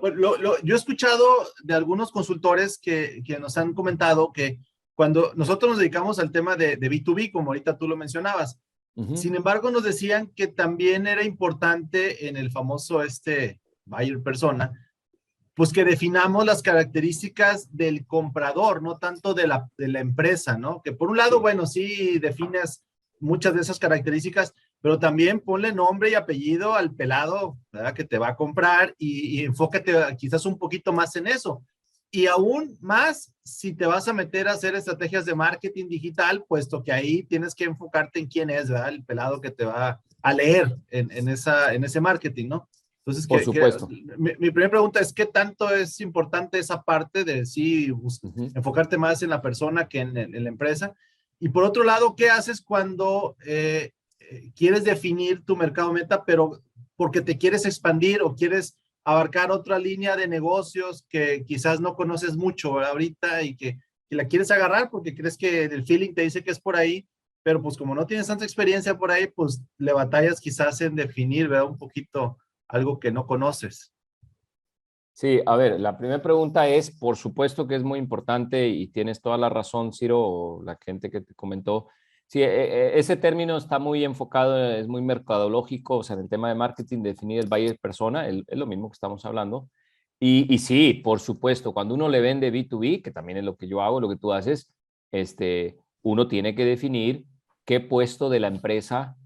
he escuchado de algunos consultores que nos han comentado que cuando nosotros nos dedicamos al tema de B2B, como ahorita tú lo mencionabas, sin embargo nos decían que también era importante en el famoso buyer persona, pues que definamos las características del comprador, no tanto de la empresa, ¿no? Que por un lado, bueno, sí defines muchas de esas características, pero también ponle nombre y apellido al pelado, ¿verdad? Que te va a comprar y enfócate quizás un poquito más en eso. Y aún más, si te vas a meter a hacer estrategias de marketing digital, puesto que ahí tienes que enfocarte en quién es, ¿verdad? El pelado que te va a leer en ese marketing, ¿no? Entonces, Por supuesto. mi primera pregunta es, ¿qué tanto es importante esa parte de sí enfocarte más en la persona que en la empresa? Y por otro lado, ¿qué haces cuando quieres definir tu mercado meta, pero porque te quieres expandir o quieres abarcar otra línea de negocios que quizás no conoces mucho, ¿verdad? Ahorita y que la quieres agarrar porque crees que el feeling te dice que es por ahí, pero pues como no tienes tanta experiencia por ahí, pues le batallas quizás en definir, ¿verdad? Un poquito algo que no conoces. Sí, a ver, la primera pregunta es, por supuesto que es muy importante y tienes toda la razón, Ciro, o la gente que te comentó. Sí, ese término está muy enfocado, es muy mercadológico, o sea, en el tema de marketing, definir el buyer persona, es lo mismo que estamos hablando. Y sí, por supuesto, cuando uno le vende B2B, que también es lo que yo hago, lo que tú haces, uno tiene que definir qué puesto de la empresa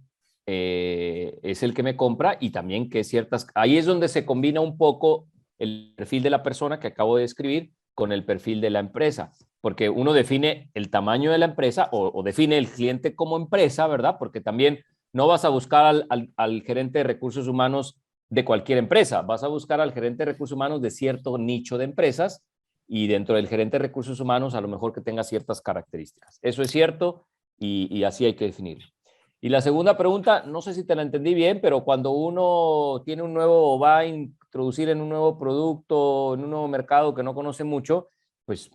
es el que me compra y también qué ciertas... Ahí es donde se combina un poco el perfil de la persona que acabo de describir con el perfil de la empresa, porque uno define el tamaño de la empresa o define el cliente como empresa, ¿verdad? Porque también no vas a buscar al gerente de recursos humanos de cualquier empresa, vas a buscar al gerente de recursos humanos de cierto nicho de empresas y dentro del gerente de recursos humanos a lo mejor que tenga ciertas características. Eso es cierto y así hay que definirlo. Y la segunda pregunta, no sé si te la entendí bien, pero cuando uno tiene un nuevo, va a introducir en un nuevo producto, en un nuevo mercado que no conoce mucho, pues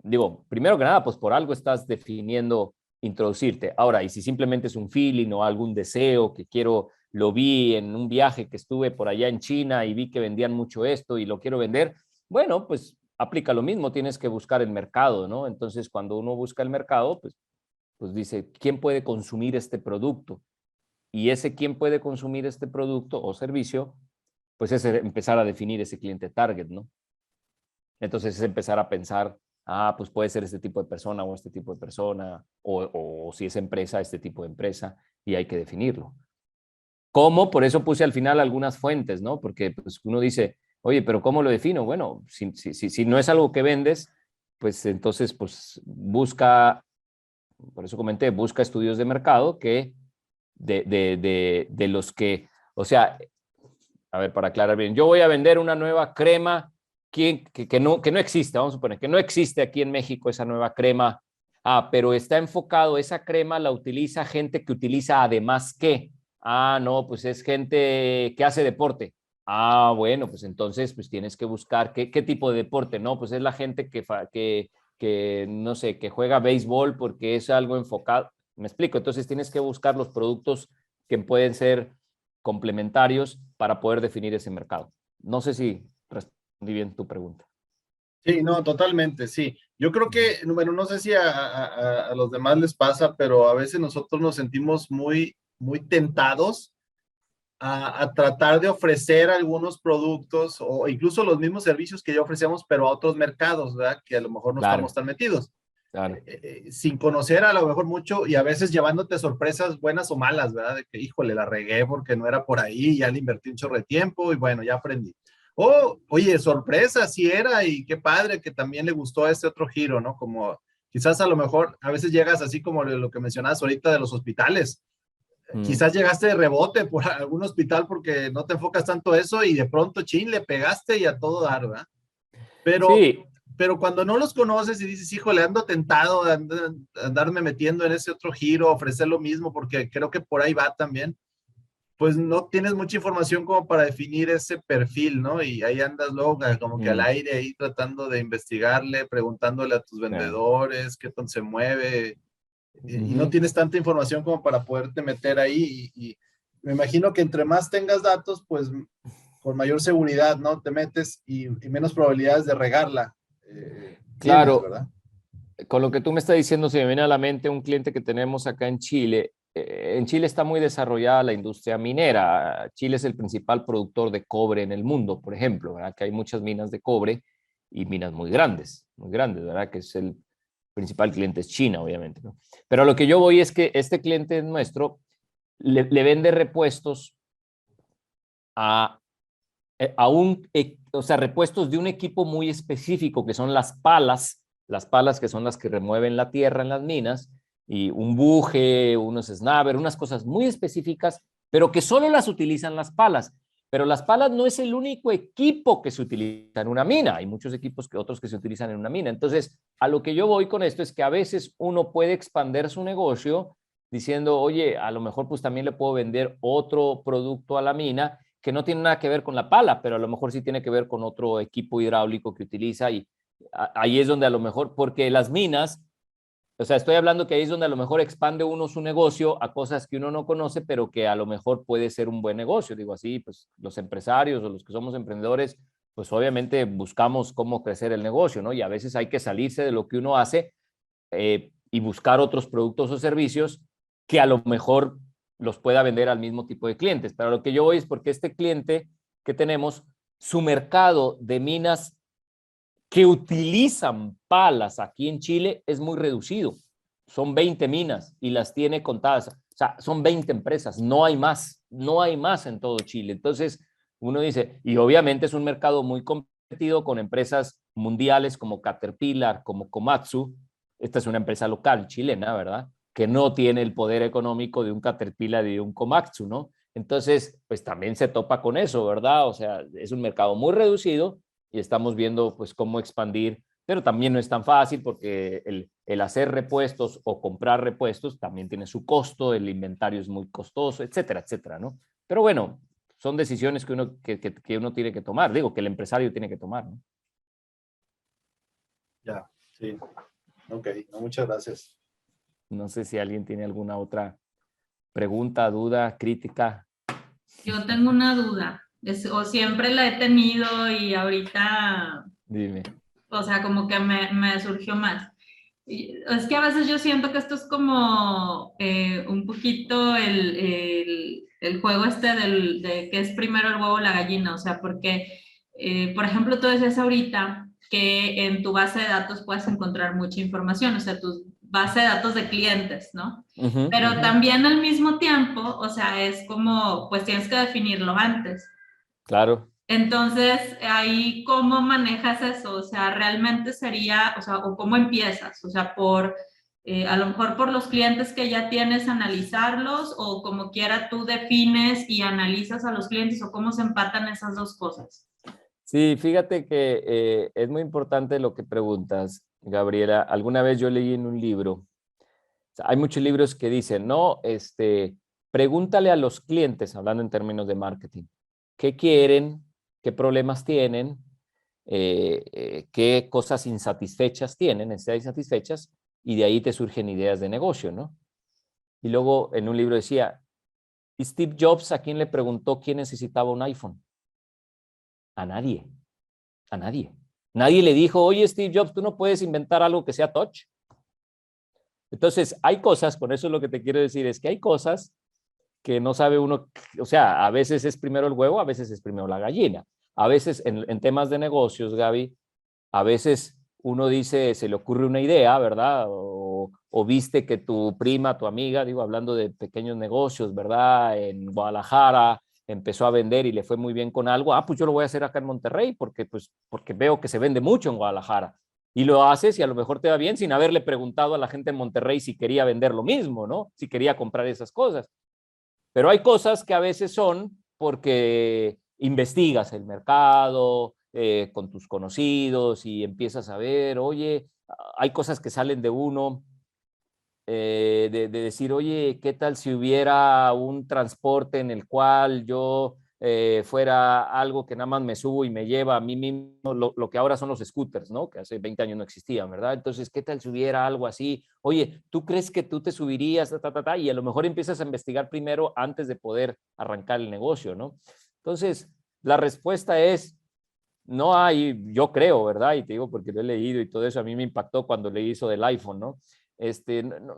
digo, primero que nada, pues por algo estás definiendo introducirte. Ahora, y si simplemente es un feeling o algún deseo que quiero, lo vi en un viaje que estuve por allá en China y vi que vendían mucho esto y lo quiero vender, bueno, pues aplica lo mismo, tienes que buscar el mercado, ¿no? Entonces, cuando uno busca el mercado, pues dice, ¿quién puede consumir este producto? Y ese quién puede consumir este producto o servicio, pues es empezar a definir ese cliente target, ¿no? Entonces es empezar a pensar, pues puede ser este tipo de persona o este tipo de persona, o si es empresa, este tipo de empresa, y hay que definirlo. ¿Cómo? Por eso puse al final algunas fuentes, ¿no? Porque pues, uno dice, oye, pero ¿cómo lo defino? Bueno, si no es algo que vendes, pues entonces pues busca, por eso comenté, busca estudios de mercado que de los que, o sea, a ver, para aclarar bien, yo voy a vender una nueva crema que no existe, vamos a suponer, que no existe aquí en México esa nueva crema, pero está enfocado, esa crema la utiliza gente que utiliza además qué. No, pues es gente que hace deporte. Bueno, pues entonces pues tienes que buscar qué tipo de deporte, ¿no? Pues es la gente que no sé, que juega béisbol porque es algo enfocado. ¿Me explico? Entonces tienes que buscar los productos que pueden ser complementarios para poder definir ese mercado. No sé si respondí bien tu pregunta. Sí, no, totalmente, sí. Yo creo que, bueno, no sé si a los demás les pasa, pero a veces nosotros nos sentimos muy tentados a tratar de ofrecer algunos productos o incluso los mismos servicios que ya ofrecemos, pero a otros mercados, ¿verdad? Que a lo mejor no estamos Claro, tan metidos. claro. Sin conocer a lo mejor mucho y a veces llevándote sorpresas buenas o malas, ¿verdad? De que, híjole, la regué porque no era por ahí, ya le invertí un chorro de tiempo y bueno, ya aprendí. Oye, sorpresa, sí era y qué padre que también le gustó este otro giro, ¿no? Como quizás a lo mejor a veces llegas así como lo que mencionabas ahorita de los hospitales. Mm. Quizás llegaste de rebote por algún hospital porque no te enfocas tanto eso y de pronto, chin, le pegaste y a todo dar, ¿verdad? Pero, Sí, pero cuando no los conoces y dices, híjole, ando tentado de andarme metiendo en ese otro giro, ofrecer lo mismo, porque creo que por ahí va también, pues no tienes mucha información como para definir ese perfil, ¿no? Y ahí andas luego como que al mm, aire ahí tratando de investigarle, preguntándole a tus claro. vendedores qué tan se mueve, y no Ujú. tienes tanta información como para poderte meter ahí y me imagino que entre más tengas datos, pues con mayor seguridad, ¿no? Te metes y menos probabilidades de regarla tienes, Claro, ¿verdad? con lo que tú me estás diciendo, se me viene a la mente un cliente que tenemos acá en Chile. En Chile está muy desarrollada la industria minera. Chile es el principal productor de cobre en el mundo, por ejemplo, ¿verdad? Que hay muchas minas de cobre y minas muy grandes, ¿verdad? Que es el principal cliente es China, obviamente, ¿no? Pero a lo que yo voy es que este cliente nuestro le vende repuestos a, o sea, repuestos de un equipo muy específico que son las palas que son las que remueven la tierra en las minas, y un buje, unos snabber, unas cosas muy específicas, pero que solo las utilizan las palas. Pero las palas no es el único equipo que se utiliza en una mina. Hay muchos equipos que otros que se utilizan en una mina. Entonces, a lo que yo voy con esto es que a veces uno puede expandir su negocio diciendo, oye, a lo mejor pues también le puedo vender otro producto a la mina que no tiene nada que ver con la pala, pero a lo mejor sí tiene que ver con otro equipo hidráulico que utiliza, y ahí es donde a lo mejor, porque las minas, o sea, estoy hablando que ahí es donde a lo mejor expande uno su negocio a cosas que uno no conoce, pero que a lo mejor puede ser un buen negocio. Digo así, pues los empresarios o los que somos emprendedores, pues obviamente buscamos cómo crecer el negocio, ¿no? Y a veces hay que salirse de lo que uno hace, y buscar otros productos o servicios que a lo mejor los pueda vender al mismo tipo de clientes. Pero lo que yo voy es porque este cliente que tenemos, su mercado de minas que utilizan palas aquí en Chile es muy reducido. Son 20 minas y las tiene contadas. O sea, son 20 empresas, no hay más en todo Chile. Entonces, uno dice, y obviamente es un mercado muy competido con empresas mundiales como Caterpillar, como Komatsu. Esta es una empresa local chilena, ¿verdad? Que no tiene el poder económico de un Caterpillar y de un Komatsu, ¿no? Entonces, pues también se topa con eso, ¿verdad? O sea, es un mercado muy reducido y estamos viendo pues cómo expandir, pero también no es tan fácil porque el hacer repuestos o comprar repuestos también tiene su costo, el inventario es muy costoso, etcétera, etcétera, ¿no? Pero bueno, son decisiones que uno tiene que tomar, digo, que el empresario tiene que tomar, ¿no? Ya, sí. Ok, no, muchas gracias. No sé si alguien tiene alguna otra pregunta, duda, crítica. Yo tengo una duda, o siempre la he tenido y ahorita, Dime. o sea, como que me surgió más. Es que a veces yo siento que esto es como un poquito el juego este de que es primero el huevo o la gallina, o sea, porque, por ejemplo, tú decías ahorita que en tu base de datos puedes encontrar mucha información, o sea, tu base de datos de clientes, ¿no? Pero también al mismo tiempo, o sea, es como, pues tienes que definirlo antes. Claro. Entonces, ahí, ¿cómo manejas eso? O sea, realmente sería, o sea, o cómo empiezas, o sea, a lo mejor por los clientes que ya tienes, analizarlos, o como quiera tú defines y analizas a los clientes, o cómo se empatan esas dos cosas. Sí, fíjate que es muy importante lo que preguntas, Gabriela. Alguna vez yo leí en un libro, o sea, hay muchos libros que dicen, no, pregúntale a los clientes, hablando en términos de marketing, qué quieren, qué problemas tienen, qué cosas insatisfechas tienen, necesidades insatisfechas, y de ahí te surgen ideas de negocio, ¿no? Y luego en un libro decía, ¿y Steve Jobs a quién le preguntó quién necesitaba un iPhone? A nadie, a nadie. Nadie le dijo, oye, Steve Jobs, tú no puedes inventar algo que sea touch. Entonces, hay cosas, con eso lo que te quiero decir es que hay cosas que no sabe uno, o sea, a veces es primero el huevo, a veces es primero la gallina. A veces en temas de negocios, Gaby, a veces uno dice, se le ocurre una idea, ¿verdad? O viste que tu prima, tu amiga, digo, hablando de pequeños negocios, ¿verdad? En Guadalajara empezó a vender y le fue muy bien con algo. Ah, pues yo lo voy a hacer acá en Monterrey porque veo que se vende mucho en Guadalajara. Y lo haces y a lo mejor te va bien sin haberle preguntado a la gente en Monterrey si quería vender lo mismo, ¿no? Si quería comprar esas cosas. Pero hay cosas que a veces son porque investigas el mercado con tus conocidos y empiezas a ver, oye, hay cosas que salen de uno, de decir, oye, ¿qué tal si hubiera un transporte en el cual yo fuera algo que nada más me subo y me lleva a mí mismo, lo que ahora son los scooters, ¿no? Que hace 20 años no existían, ¿verdad? Entonces, ¿qué tal si hubiera algo así? Oye, ¿tú crees que tú te subirías? Y a lo mejor empiezas a investigar primero antes de poder arrancar el negocio, ¿no? Entonces, la respuesta es, no hay, yo creo, ¿verdad? Y te digo porque lo he leído y todo eso, a mí me impactó cuando leí eso del iPhone, ¿no?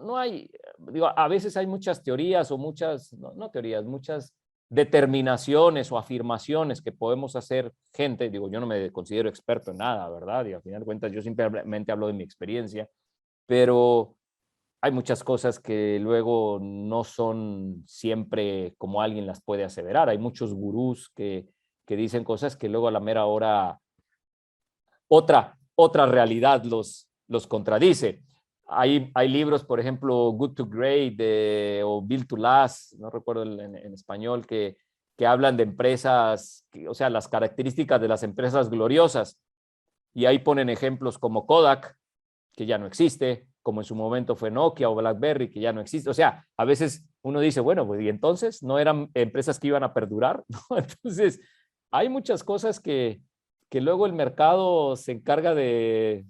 No hay, digo, a veces hay muchas teorías o muchas, no teorías, muchas determinaciones o afirmaciones que podemos hacer gente, digo, yo no me considero experto en nada, ¿verdad? Y al final de cuentas yo simplemente hablo de mi experiencia, pero hay muchas cosas que luego no son siempre como alguien las puede aseverar. Hay muchos gurús que dicen cosas que luego a la mera hora otra realidad los contradice. Hay libros, por ejemplo, Good to Great o Built to Last, no recuerdo en español, que hablan de empresas, o sea, las características de las empresas gloriosas. Y ahí ponen ejemplos como Kodak, que ya no existe, como en su momento fue Nokia o BlackBerry, que ya no existe. O sea, a veces uno dice, bueno, pues y entonces no eran empresas que iban a perdurar, ¿no? Entonces, hay muchas cosas que luego el mercado se encarga de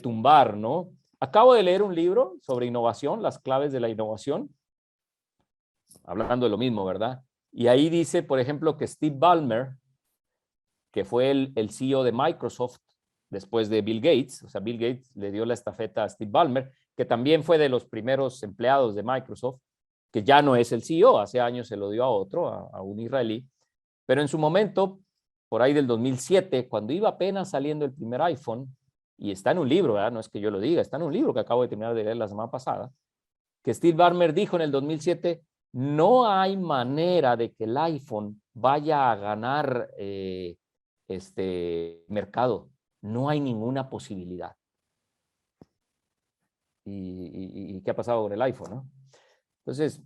tumbar, ¿no? Acabo de leer un libro sobre innovación, las claves de la innovación, hablando de lo mismo, ¿verdad? Y ahí dice, por ejemplo, que Steve Ballmer, que fue el CEO de Microsoft después de Bill Gates, o sea, Bill Gates le dio la estafeta a Steve Ballmer, que también fue de los primeros empleados de Microsoft, que ya no es el CEO, hace años se lo dio a otro, a un israelí, pero en su momento, por ahí del 2007, cuando iba apenas saliendo el primer iPhone, y está en un libro, ¿verdad? No es que yo lo diga, está en un libro que acabo de terminar de leer la semana pasada, que Steve Ballmer dijo en el 2007, no hay manera de que el iPhone vaya a ganar mercado. No hay ninguna posibilidad. ¿Y qué ha pasado con el iPhone, no? Entonces,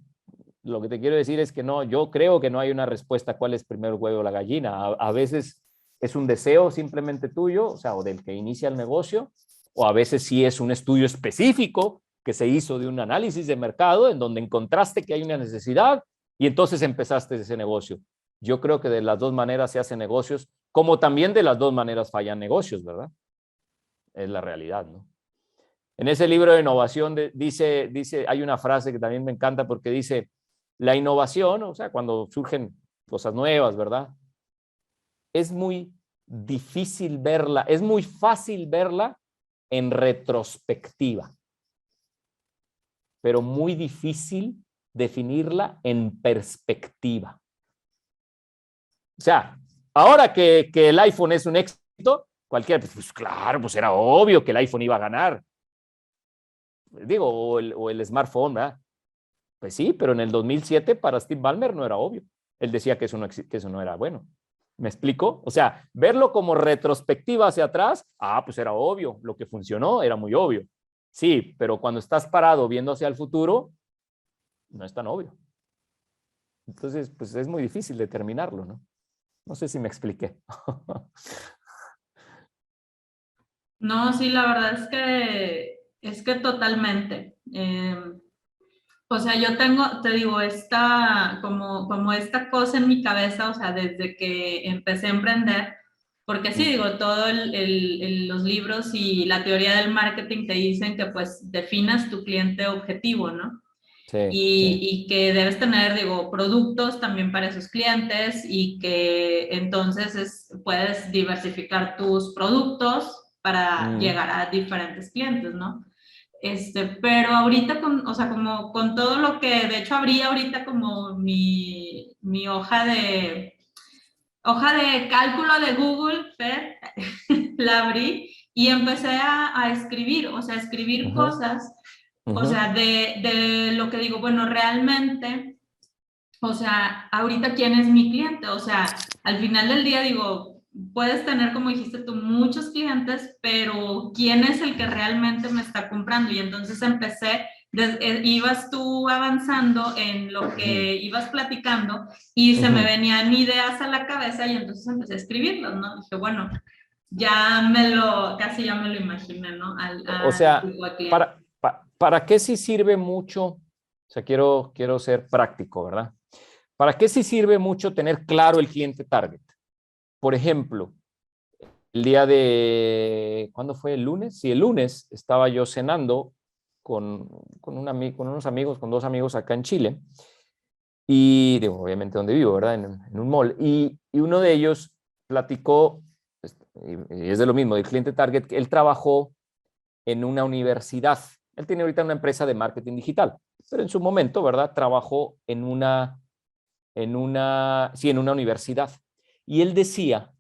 lo que te quiero decir es que no, yo creo que no hay una respuesta a cuál es primero el huevo o la gallina. A veces es un deseo simplemente tuyo, o sea, o del que inicia el negocio, o a veces sí es un estudio específico que se hizo de un análisis de mercado en donde encontraste que hay una necesidad y entonces empezaste ese negocio. Yo creo que de las dos maneras se hacen negocios, como también de las dos maneras fallan negocios, ¿verdad? Es la realidad, ¿no? En ese libro de innovación dice, hay una frase que también me encanta porque dice, la innovación, o sea, cuando surgen cosas nuevas, ¿verdad? Es muy difícil verla, es muy fácil verla en retrospectiva, pero muy difícil definirla en perspectiva. O sea, ahora que el iPhone es un éxito, cualquiera, pues claro, pues era obvio que el iPhone iba a ganar. Digo, o el smartphone, ¿verdad? Pues sí, pero en el 2007 para Steve Ballmer no era obvio. Él decía que eso no era bueno. ¿Me explico? O sea, verlo como retrospectiva hacia atrás, pues era obvio. Lo que funcionó era muy obvio. Sí, pero cuando estás parado viendo hacia el futuro, no es tan obvio. Entonces, pues es muy difícil determinarlo, ¿no? No sé si me expliqué. No, sí, la verdad es que totalmente. O sea, yo tengo, te digo, como esta cosa en mi cabeza, o sea, desde que empecé a emprender, porque sí, digo, todo los libros y la teoría del marketing te dicen que pues definas tu cliente objetivo, ¿no? Sí, sí. Y que debes tener, digo, productos también para esos clientes y que entonces puedes diversificar tus productos para Mm, llegar a diferentes clientes, ¿no? Pero ahorita, o sea, como con todo lo que, de hecho, abrí ahorita como mi hoja de cálculo de Google, Fer, la abrí y empecé a escribir, o sea, a escribir ujú, cosas, o ujú, sea, de lo que digo, bueno, realmente, o sea, ahorita quién es mi cliente, o sea, al final del día digo, puedes tener, como dijiste tú, muchos clientes, pero quién es el que realmente me está comprando. Y entonces empecé, ibas tú avanzando en lo ujú, que ibas platicando y se me ujú. venían ideas a la cabeza y entonces empecé a escribirlos, ¿no? Dije, bueno, casi ya me lo imaginé, ¿no? O Al sea, tipo de cliente. ¿para qué sí sirve mucho? O sea, quiero ser práctico, ¿verdad? ¿Para qué sí sirve mucho tener claro el cliente target? Por ejemplo, el día de, ¿cuándo fue? ¿El lunes? Sí, el lunes estaba yo cenando con unos amigos, con dos amigos acá en Chile, y digo, obviamente donde vivo, ¿verdad? En un mall, y uno de ellos platicó, y es de lo mismo, del cliente target, que él trabajó en una universidad. Él tiene ahorita una empresa de marketing digital, pero en su momento, ¿verdad? Trabajó sí, en una universidad. Y él decía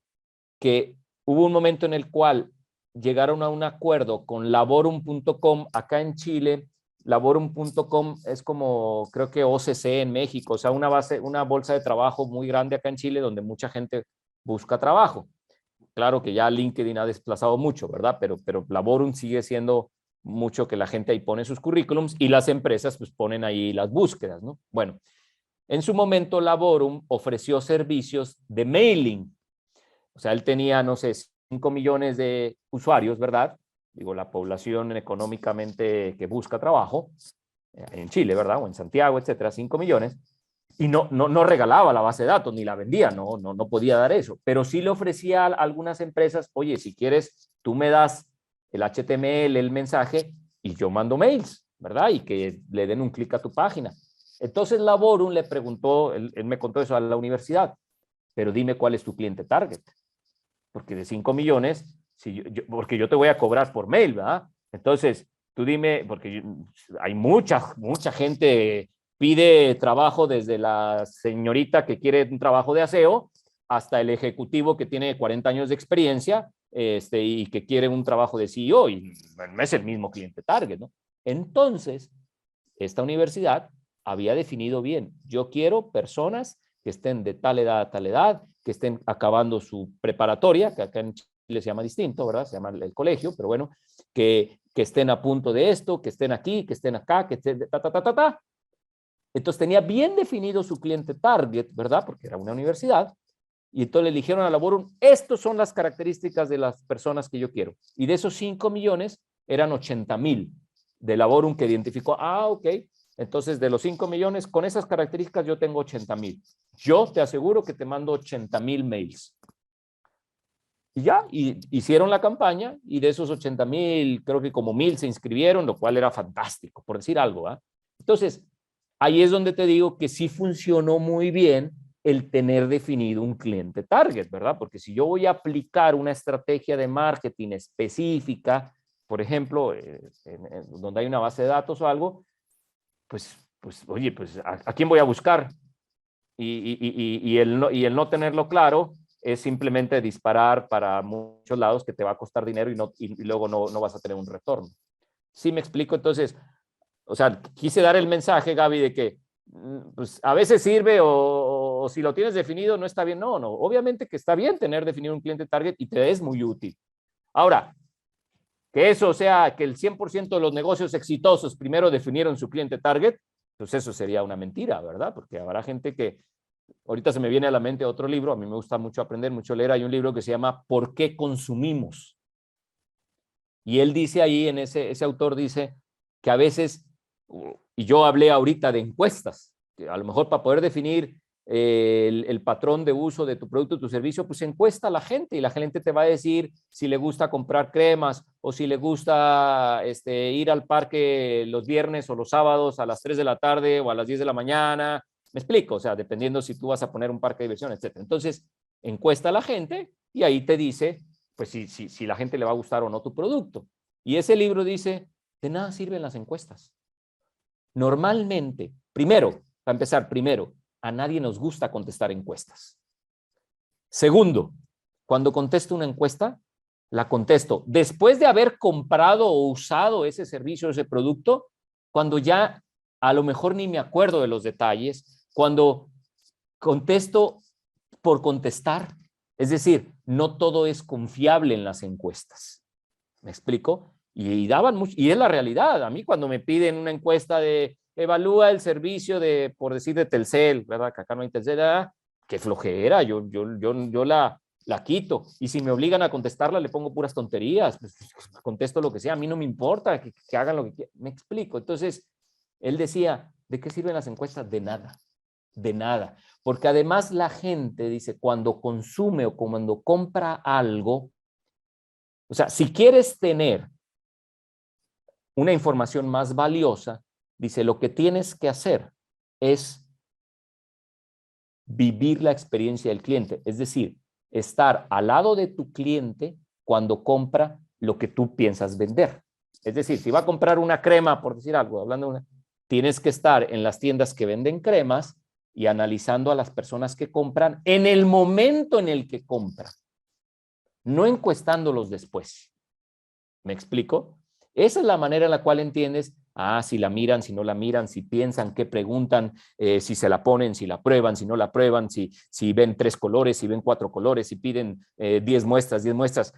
que hubo un momento en el cual llegaron a un acuerdo con Laborum.com acá en Chile. Laborum.com es como, creo que OCC en México, o sea, una bolsa de trabajo muy grande acá en Chile donde mucha gente busca trabajo. Claro que ya LinkedIn ha desplazado mucho, ¿verdad? Pero Laborum sigue siendo mucho que la gente ahí pone sus currículums y las empresas pues ponen ahí las búsquedas, ¿no? Bueno, en su momento Laborum ofreció servicios de mailing. O sea, él tenía, no sé, 5 millones de usuarios, ¿verdad? Digo, la población económicamente que busca trabajo, en Chile, ¿verdad? O en Santiago, etcétera, 5 millones. Y no regalaba la base de datos, ni la vendía, no podía dar eso. Pero sí le ofrecía a algunas empresas, oye, si quieres, tú me das el HTML, el mensaje, y yo mando mails, ¿verdad? Y que le den un clic a tu página. Entonces Laborum le preguntó, él me contó eso a la universidad, pero dime cuál es tu cliente target, porque de 5 millones, si porque yo te voy a cobrar por mail, ¿verdad? Entonces, tú dime, porque hay mucha gente pide trabajo desde la señorita que quiere un trabajo de aseo hasta el ejecutivo que tiene 40 años de experiencia y que quiere un trabajo de CEO y no es el mismo cliente target, ¿no? Entonces, esta universidad había definido bien, yo quiero personas que estén de tal edad a tal edad, que estén acabando su preparatoria, que acá en Chile se llama distinto, ¿verdad? Se llama el colegio, pero bueno, que estén a punto de esto, que estén aquí, que estén acá, que estén ta. Entonces tenía bien definido su cliente target, ¿verdad? Porque era una universidad. Y entonces le eligieron a Laborum, estas son las características de las personas que yo quiero. Y de esos 5 millones eran 80,000 de Laborum que identificó, ok, entonces de los 5 millones, con esas características yo tengo 80,000. Yo te aseguro que te mando 80,000 mails. Y ya, y hicieron la campaña y de esos 80,000, creo que como 1,000 se inscribieron, lo cual era fantástico, por decir algo. Entonces, ahí es donde te digo que sí funcionó muy bien el tener definido un cliente target, ¿verdad? Porque si yo voy a aplicar una estrategia de marketing específica, por ejemplo, donde hay una base de datos o algo, pues oye, pues ¿a quién voy a buscar? Y el no tenerlo claro es simplemente disparar para muchos lados que te va a costar dinero y luego no vas a tener un retorno. ¿Sí me explico? Entonces, o sea, quise dar el mensaje, Gaby, de que pues, a veces sirve o si lo tienes definido no está bien. No, obviamente que está bien tener definido un cliente target y te es muy útil. Ahora, que eso sea que el 100% de los negocios exitosos primero definieron su cliente target, pues eso sería una mentira, ¿verdad? Porque habrá gente que ahorita se me viene a la mente otro libro, a mí me gusta mucho aprender, mucho leer, hay un libro que se llama ¿Por qué consumimos? Y él dice ahí, ese autor dice que a veces, y yo hablé ahorita de encuestas, que a lo mejor para poder definir el patrón de uso de tu producto o tu servicio, pues encuesta a la gente y la gente te va a decir si le gusta comprar cremas o si le gusta ir al parque los viernes o los sábados a las 3 de la tarde o a las 10 de la mañana. Me explico, o sea, dependiendo si tú vas a poner un parque de diversión, etc. Entonces, encuesta a la gente y ahí te dice pues si la gente le va a gustar o no tu producto. Y ese libro dice, de nada sirven las encuestas. Normalmente, primero, para empezar, a nadie nos gusta contestar encuestas. Segundo, cuando contesto una encuesta, la contesto después de haber comprado o usado ese servicio o ese producto, cuando ya a lo mejor ni me acuerdo de los detalles, cuando contesto por contestar. Es decir, no todo es confiable en las encuestas. ¿Me explico? Y daban mucho, y es la realidad. A mí cuando me piden una encuesta de evalúa el servicio de, por decir, de Telcel, ¿verdad? Que acá no hay Telcel, qué flojera, yo la quito. Y si me obligan a contestarla, le pongo puras tonterías. Pues, contesto lo que sea, a mí no me importa que hagan lo que quieran. Me explico. Entonces, él decía, ¿de qué sirven las encuestas? De nada. De nada. Porque además la gente dice, cuando consume o cuando compra algo, o sea, si quieres tener una información más valiosa, dice, lo que tienes que hacer es vivir la experiencia del cliente. Es decir, estar al lado de tu cliente cuando compra lo que tú piensas vender. Es decir, si va a comprar una crema, por decir algo, hablando de una, tienes que estar en las tiendas que venden cremas y analizando a las personas que compran en el momento en el que compran, no encuestándolos después. ¿Me explico? Esa es la manera en la cual entiendes, si la miran, si no la miran, si piensan, qué preguntan, si se la ponen, si la prueban, si no la prueban, si ven 3 colores, si ven 4 colores, si piden 10 muestras,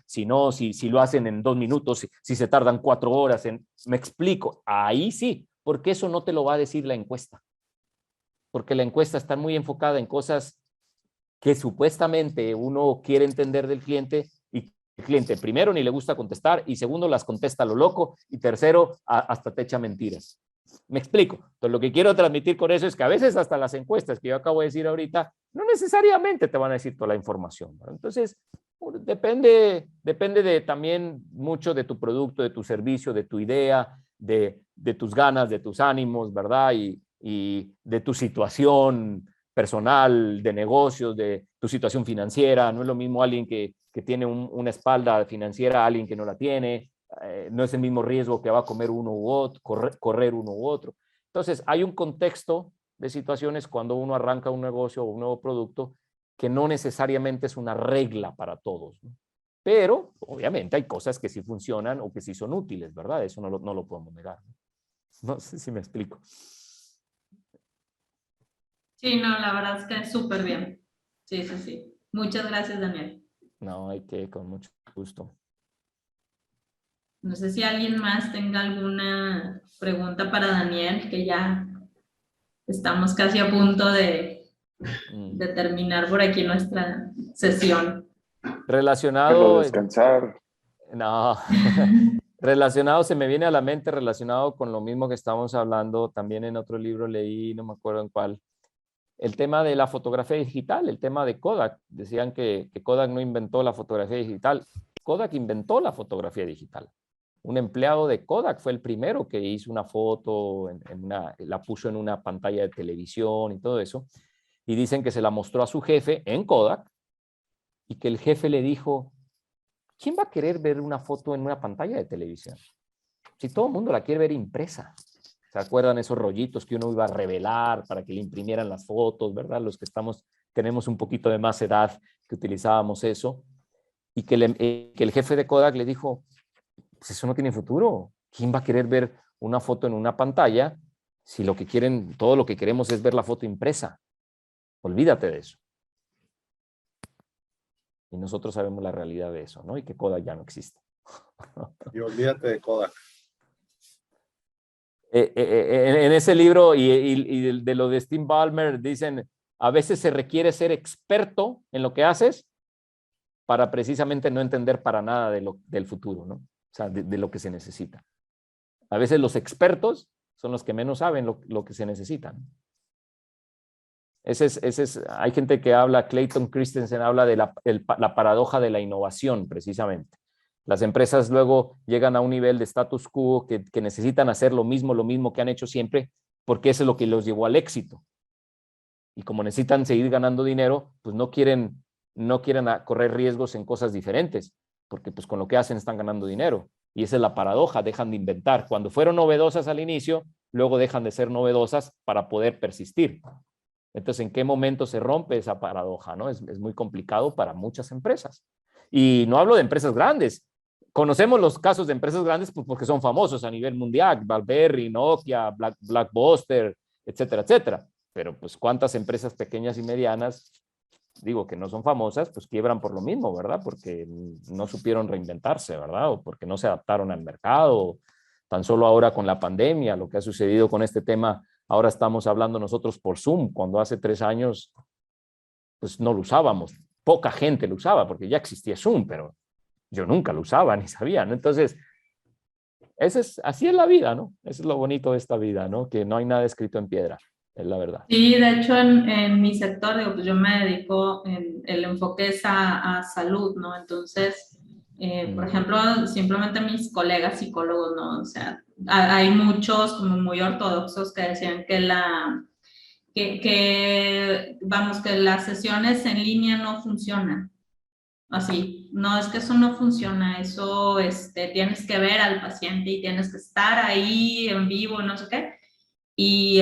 si no, si lo hacen en 2 minutos, si se tardan 4 horas. Me explico, ahí sí, porque eso no te lo va a decir la encuesta. Porque la encuesta está muy enfocada en cosas que supuestamente uno quiere entender del cliente y el cliente primero ni le gusta contestar y segundo las contesta a lo loco y tercero hasta te echa mentiras. Me explico. Entonces lo que quiero transmitir con eso es que a veces hasta las encuestas que yo acabo de decir ahorita no necesariamente te van a decir toda la información, ¿no? Entonces depende de también mucho de tu producto, de tu servicio, de tu idea, de tus ganas, de tus ánimos, ¿verdad? Y de tu situación personal, de negocios, de tu situación financiera. No es lo mismo alguien que tiene una espalda financiera a alguien que no la tiene. No es el mismo riesgo que va a comer uno u otro, correr uno u otro. Entonces, hay un contexto de situaciones cuando uno arranca un negocio o un nuevo producto que no necesariamente es una regla para todos, ¿no? Pero, obviamente, hay cosas que sí funcionan o que sí son útiles, ¿verdad? Eso no lo podemos negar. No sé si me explico. Sí, no, la verdad es que es súper bien. Sí, sí, sí. Muchas gracias, Daniel. No, hay que, con mucho gusto. No sé si alguien más tenga alguna pregunta para Daniel, que ya estamos casi a punto de terminar por aquí nuestra sesión. Relacionado. Descansar. No. Relacionado, se me viene a la mente, relacionado con lo mismo que estamos hablando, también en otro libro leí, no me acuerdo en cuál, el tema de la fotografía digital, el tema de Kodak. Decían que Kodak no inventó la fotografía digital, Kodak inventó la fotografía digital. Un empleado de Kodak fue el primero que hizo una foto, la puso en una pantalla de televisión y todo eso, y dicen que se la mostró a su jefe en Kodak, y que el jefe le dijo, ¿quién va a querer ver una foto en una pantalla de televisión? Si todo el mundo la quiere ver impresa. ¿Se acuerdan esos rollitos que uno iba a revelar para que le imprimieran las fotos, verdad? Los que tenemos un poquito de más edad que utilizábamos eso. Y que el jefe de Kodak le dijo, pues eso no tiene futuro. ¿Quién va a querer ver una foto en una pantalla si todo lo que queremos es ver la foto impresa? Olvídate de eso. Y nosotros sabemos la realidad de eso, ¿no? Y que Kodak ya no existe. Y olvídate de Kodak. En ese libro y de lo de Steve Ballmer dicen, a veces se requiere ser experto en lo que haces para precisamente no entender para nada del futuro, ¿no? O sea, de lo que se necesita. A veces los expertos son los que menos saben lo que se necesita, ¿no? Hay gente que habla, Clayton Christensen habla de la paradoja de la innovación, precisamente. Las empresas luego llegan a un nivel de status quo que necesitan hacer lo mismo que han hecho siempre, porque eso es lo que los llevó al éxito. Y como necesitan seguir ganando dinero, pues no quieren correr riesgos en cosas diferentes, porque pues con lo que hacen están ganando dinero. Y esa es la paradoja, dejan de inventar. Cuando fueron novedosas al inicio, luego dejan de ser novedosas para poder persistir. Entonces, ¿en qué momento se rompe esa paradoja, no? Es muy complicado para muchas empresas. Y no hablo de empresas grandes. Conocemos los casos de empresas grandes pues, porque son famosos a nivel mundial, BlackBerry, Nokia, Blockbuster, etcétera, etcétera. Pero pues cuántas empresas pequeñas y medianas, digo que no son famosas, pues quiebran por lo mismo, ¿verdad? Porque no supieron reinventarse, ¿verdad? O porque no se adaptaron al mercado. Tan solo ahora con la pandemia, lo que ha sucedido con este tema, ahora estamos hablando nosotros por Zoom, cuando hace 3 años pues no lo usábamos. Poca gente lo usaba porque ya existía Zoom, pero yo nunca lo usaba ni sabía, ¿no? Entonces, así es la vida, ¿no? Eso es lo bonito de esta vida, ¿no? Que no hay nada escrito en piedra, es la verdad. Sí, de hecho en mi sector, digo, pues yo me dedico, el enfoque es a salud, ¿no? Entonces, por ejemplo, simplemente mis colegas psicólogos, ¿no? O sea, hay muchos como muy ortodoxos que decían vamos, que las sesiones en línea no funcionan. Así, no, es que eso no funciona, eso, tienes que ver al paciente y tienes que estar ahí en vivo, no sé qué. Y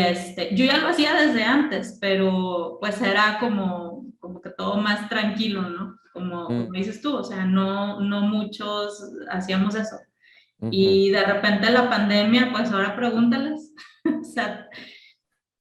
yo ya lo hacía desde antes, pero pues era como que todo más tranquilo, ¿no? Como dices tú, o sea, no muchos hacíamos eso. Y de repente la pandemia, pues ahora pregúntales,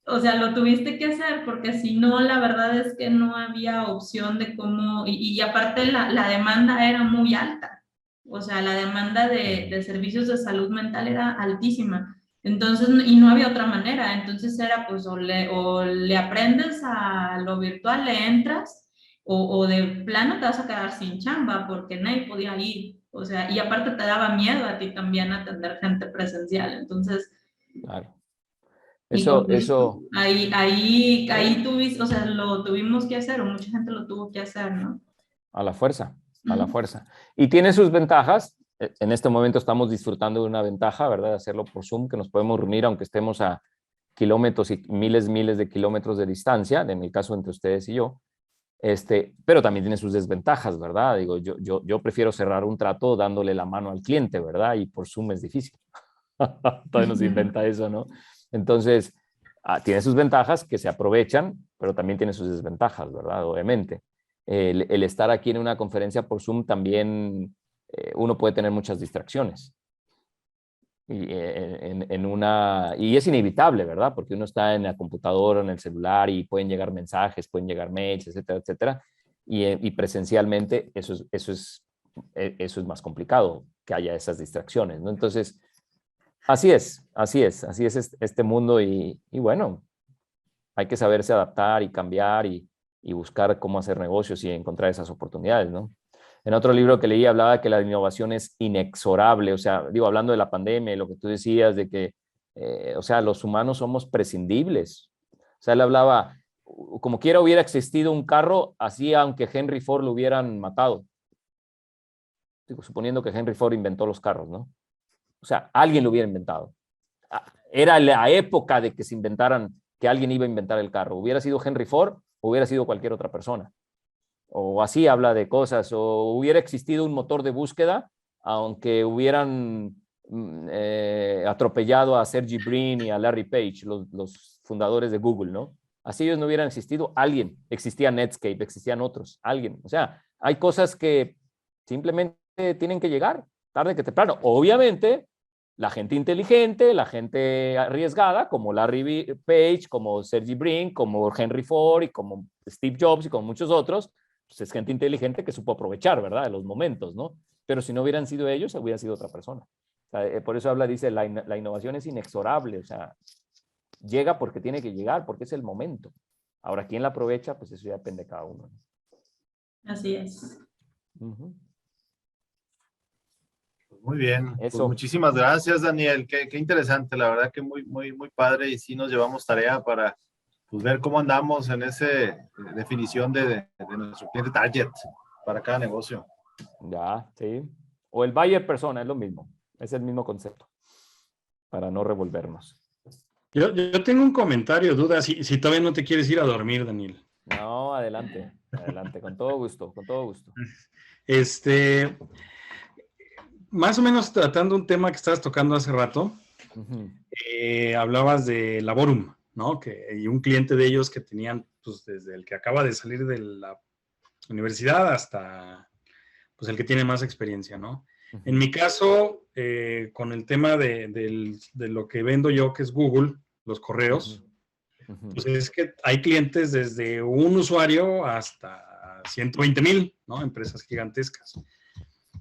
o sea, lo tuviste que hacer porque si no, la verdad es que no había opción de cómo, y aparte la demanda era muy alta, o sea, la demanda de servicios de salud mental era altísima. Entonces, y no había otra manera, entonces era pues o le aprendes a lo virtual, le entras, o de plano te vas a quedar sin chamba porque nadie podía ir, o sea, y aparte te daba miedo a ti también atender gente presencial, entonces... Claro. Eso, ahí tuviste, o sea, lo tuvimos que hacer, o mucha gente lo tuvo que hacer, ¿no? A la fuerza, a la fuerza. Y tiene sus ventajas. En este momento estamos disfrutando de una ventaja, ¿verdad? De hacerlo por Zoom, que nos podemos reunir aunque estemos a kilómetros y miles de kilómetros de distancia, en el caso entre ustedes y yo. Pero también tiene sus desventajas, ¿verdad? Digo, yo prefiero cerrar un trato dándole la mano al cliente, ¿verdad? Y por Zoom es difícil. Todavía no se inventa eso, ¿no? Entonces, tiene sus ventajas que se aprovechan, pero también tiene sus desventajas, ¿verdad? Obviamente. El estar aquí en una conferencia por Zoom también uno puede tener muchas distracciones. Y, y es inevitable, ¿verdad? Porque uno está en la computadora, en el celular y pueden llegar mensajes, pueden llegar mails, etcétera, etcétera. Y presencialmente eso es más complicado, que haya esas distracciones, ¿no? Entonces, así es este mundo y bueno, hay que saberse adaptar y cambiar y buscar cómo hacer negocios y encontrar esas oportunidades, ¿no? En otro libro que leí hablaba que la innovación es inexorable, o sea, digo, hablando de la pandemia y lo que tú decías de que, o sea, los humanos somos prescindibles. O sea, él hablaba, como quiera hubiera existido un carro, así aunque Henry Ford lo hubieran matado. Digo, suponiendo que Henry Ford inventó los carros, ¿no? O sea, alguien lo hubiera inventado. Era la época de que se inventaran, que alguien iba a inventar el carro. Hubiera sido Henry Ford, o hubiera sido cualquier otra persona. O así habla de cosas. O hubiera existido un motor de búsqueda, aunque hubieran atropellado a Sergey Brin y a Larry Page, los fundadores de Google, ¿no? Así ellos no hubieran existido. Alguien. Existía Netscape, existían otros. Alguien. O sea, hay cosas que simplemente tienen que llegar, tarde que temprano. Obviamente, la gente inteligente, la gente arriesgada, como Larry Page, como Sergey Brin, como Henry Ford y como Steve Jobs y como muchos otros, pues es gente inteligente que supo aprovechar, ¿verdad?, de los momentos, ¿no? Pero si no hubieran sido ellos, hubiera sido otra persona. O sea, por eso dice, la innovación es inexorable, o sea, llega porque tiene que llegar, porque es el momento. Ahora, ¿quién la aprovecha? Pues eso ya depende de cada uno. Así es. Muy bien, Eso. pues muchísimas gracias, Daniel. Qué interesante, la verdad que muy padre, y sí nos llevamos tarea para pues, ver cómo andamos en esa definición de nuestro cliente target para cada negocio. Ya, sí. O el buyer persona, es lo mismo. Es el mismo concepto, para no revolvernos. Yo tengo un comentario, duda, si todavía no te quieres ir a dormir, Daniel. No, adelante, con todo gusto, con todo gusto. Más o menos tratando un tema que estabas tocando hace rato, hablabas de Laborum, ¿no? Y un cliente de ellos que tenían, pues, desde el que acaba de salir de la universidad hasta, pues, el que tiene más experiencia, ¿no? En mi caso, con el tema de lo que vendo yo, que es Google, los correos, pues es que hay clientes desde un usuario hasta 120,000, ¿no? Empresas gigantescas.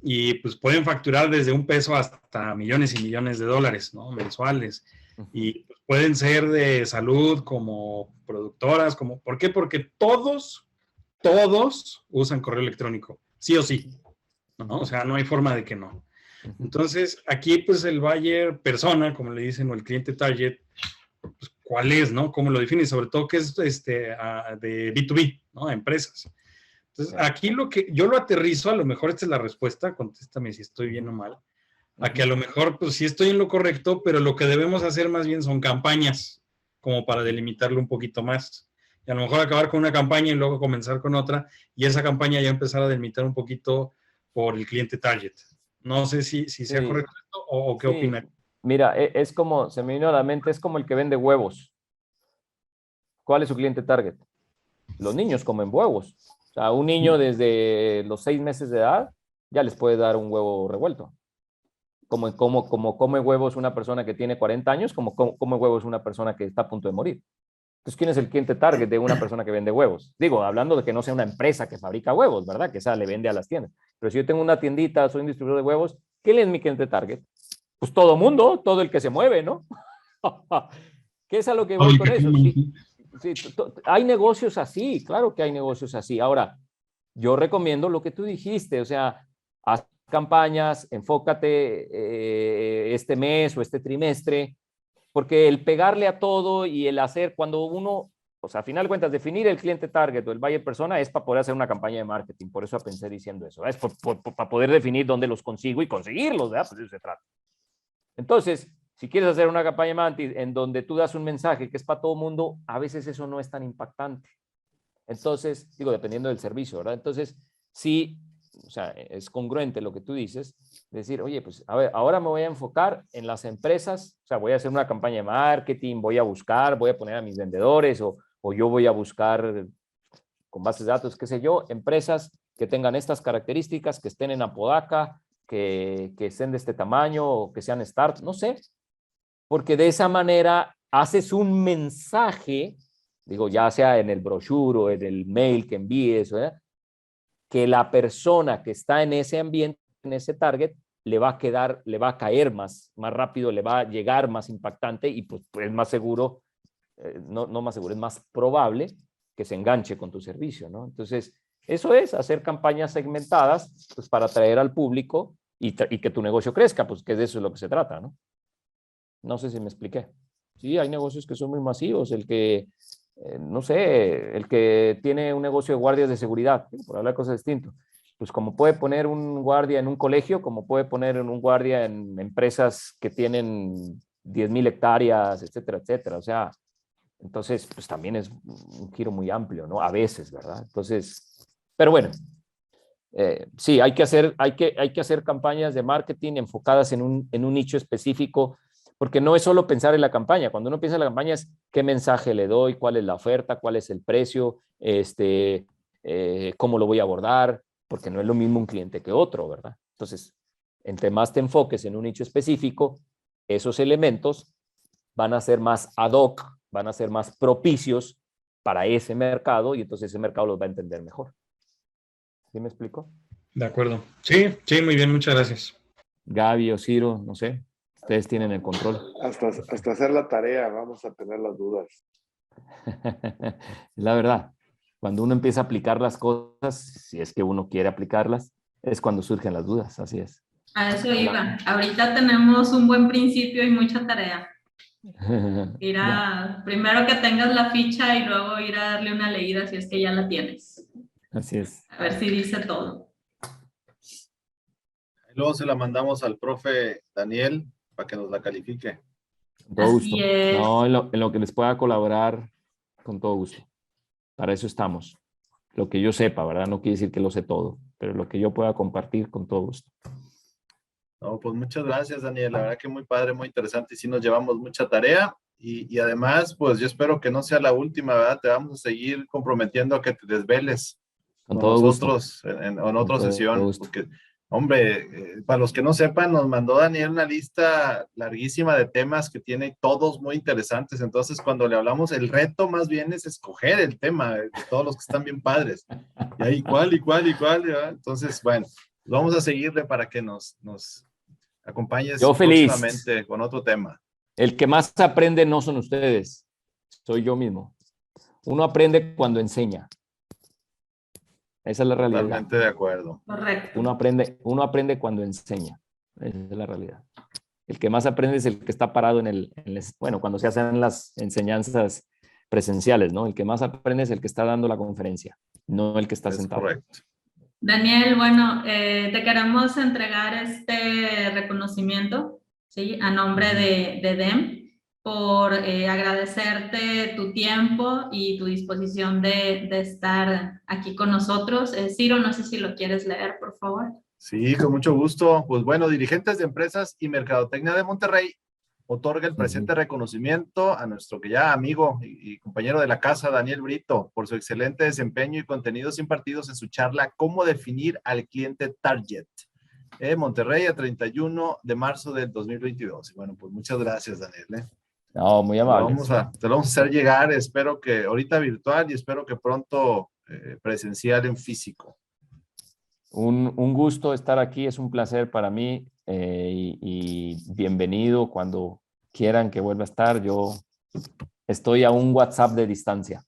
Y pues pueden facturar desde $1 hasta millones y millones de dólares, ¿no? Mensuales. Y pues, pueden ser de salud, como productoras, como... ¿Por qué? Porque todos usan correo electrónico, sí o sí, ¿no? O sea, no hay forma de que no. Entonces, aquí pues el buyer persona, como le dicen, o el cliente target, pues, ¿cuál es, no? ¿Cómo lo define? Sobre todo que es de B2B, ¿no? Empresas. Entonces, aquí lo que yo lo aterrizo, a lo mejor esta es la respuesta, contéstame si estoy bien o mal, a que a lo mejor, pues sí estoy en lo correcto, pero lo que debemos hacer más bien son campañas, como para delimitarlo un poquito más. Y a lo mejor acabar con una campaña y luego comenzar con otra, y esa campaña ya empezar a delimitar un poquito por el cliente target. No sé si sea correcto esto, o qué opinan. Mira, es como, se me vino a la mente, es como el que vende huevos. ¿Cuál es su cliente target? Los niños comen huevos. O sea, un niño desde los 6 meses de edad ya les puede dar un huevo revuelto. Como come huevos una persona que tiene 40 años, como come huevos una persona que está a punto de morir. Entonces, ¿quién es el cliente target de una persona que vende huevos? Digo, hablando de que no sea una empresa que fabrica huevos, ¿verdad? Que esa le vende a las tiendas. Pero si yo tengo una tiendita, soy un distribuidor de huevos, ¿quién es mi cliente target? Pues todo mundo, todo el que se mueve, ¿no? ¿Qué es a lo que voy con eso? Sí, hay negocios así, claro que hay negocios así. Ahora, yo recomiendo lo que tú dijiste, o sea, haz campañas, enfócate este mes o este trimestre, porque el pegarle a todo y el hacer, cuando uno, o sea, a final de cuentas, definir el cliente target o el buyer persona es para poder hacer una campaña de marketing, por eso pensé diciendo eso, es para poder definir dónde los consigo y conseguirlos, ¿verdad? Pues de eso se trata. Entonces, si quieres hacer una campaña de marketing en donde tú das un mensaje que es para todo el mundo, a veces eso no es tan impactante. Entonces, digo, dependiendo del servicio, ¿verdad? Entonces, sí, o sea, es congruente lo que tú dices, decir, oye, pues, a ver, ahora me voy a enfocar en las empresas, o sea, voy a hacer una campaña de marketing, voy a buscar, voy a poner a mis vendedores o yo voy a buscar con bases de datos, qué sé yo, empresas que tengan estas características, que estén en Apodaca, que estén de este tamaño o que sean start, no sé, porque de esa manera haces un mensaje, digo, ya sea en el brochure o en el mail que envíes, ¿verdad? Que la persona que está en ese ambiente, en ese target, le va a caer más rápido, le va a llegar más impactante y pues es más seguro, no más seguro, es más probable que se enganche con tu servicio, ¿no? Entonces, eso es hacer campañas segmentadas pues, para atraer al público y que tu negocio crezca, pues que de eso es lo que se trata, ¿no? No sé si me expliqué. Sí, hay negocios que son muy masivos, el que, no sé, el que tiene un negocio de guardias de seguridad, por hablar de cosas distintas, pues como puede poner un guardia en un colegio, como puede poner un guardia en empresas que tienen 10,000 hectáreas, etcétera, etcétera. O sea, entonces, pues también es un giro muy amplio, ¿no? A veces, ¿verdad? Entonces, pero bueno, sí, hay que hacer campañas de marketing enfocadas en un nicho específico, porque no es solo pensar en la campaña. Cuando uno piensa en la campaña es qué mensaje le doy, cuál es la oferta, cuál es el precio, cómo lo voy a abordar, porque no es lo mismo un cliente que otro, ¿verdad? Entonces, entre más te enfoques en un nicho específico, esos elementos van a ser más ad hoc, van a ser más propicios para ese mercado y entonces ese mercado los va a entender mejor. ¿Sí me explico? De acuerdo. Sí, muy bien, muchas gracias. Gaby o Ciro, no sé, ustedes tienen el control. Hasta hacer la tarea vamos a tener las dudas. Es la verdad. Cuando uno empieza a aplicar las cosas, si es que uno quiere aplicarlas, es cuando surgen las dudas, así es. A eso iba. Ahorita tenemos un buen principio y mucha tarea. Primero que tengas la ficha y luego ir a darle una leída si es que ya la tienes. Así es. A ver si dice todo. Luego se la mandamos al profe Daniel para que nos la califique. Con todo gusto. Así es. No, en lo que les pueda colaborar, con todo gusto. Para eso estamos. Lo que yo sepa, ¿verdad? No quiere decir que lo sé todo, pero lo que yo pueda compartir, con todo gusto. No, pues muchas gracias, Daniel. La verdad que muy padre, muy interesante y sí nos llevamos mucha tarea. Y además, pues yo espero que no sea la última, ¿verdad? Te vamos a seguir comprometiendo a que te desveles Con con todo nosotros gusto. en otra sesión. Gusto. Porque, hombre, para los que no sepan, nos mandó Daniel una lista larguísima de temas que tiene todos muy interesantes. Entonces, cuando le hablamos, el reto más bien es escoger el tema de todos los que están bien padres. Y ahí, ¿cuál? ¿Verdad? Entonces, bueno, vamos a seguirle para que nos acompañes Yo feliz. próximamente con otro tema. El que más aprende no son ustedes, soy yo mismo. Uno aprende cuando enseña. Esa es la realidad. Totalmente de acuerdo. Correcto. Uno aprende cuando enseña. Esa es la realidad. El que más aprende es el que está parado bueno, cuando se hacen las enseñanzas presenciales, ¿no? El que más aprende es el que está dando la conferencia, no el que está sentado. Correcto. Daniel, bueno, te queremos entregar este reconocimiento, ¿sí? A nombre de DEM, por agradecerte tu tiempo y tu disposición de estar aquí con nosotros. Ciro, no sé si lo quieres leer, por favor. Sí, con mucho gusto. Pues bueno, dirigentes de empresas y mercadotecnia de Monterrey otorga el presente reconocimiento a nuestro que ya amigo y compañero de la casa, Daniel Brito, por su excelente desempeño y contenidos impartidos en su charla Cómo definir al cliente target. Monterrey, a 31 de marzo del 2022. Y bueno, pues muchas gracias, Daniel. No, muy amable. Te lo vamos a hacer llegar, espero que ahorita virtual y espero que pronto presencial en físico. Un gusto estar aquí, es un placer para mí y bienvenido cuando quieran que vuelva a estar. Yo estoy a un WhatsApp de distancia.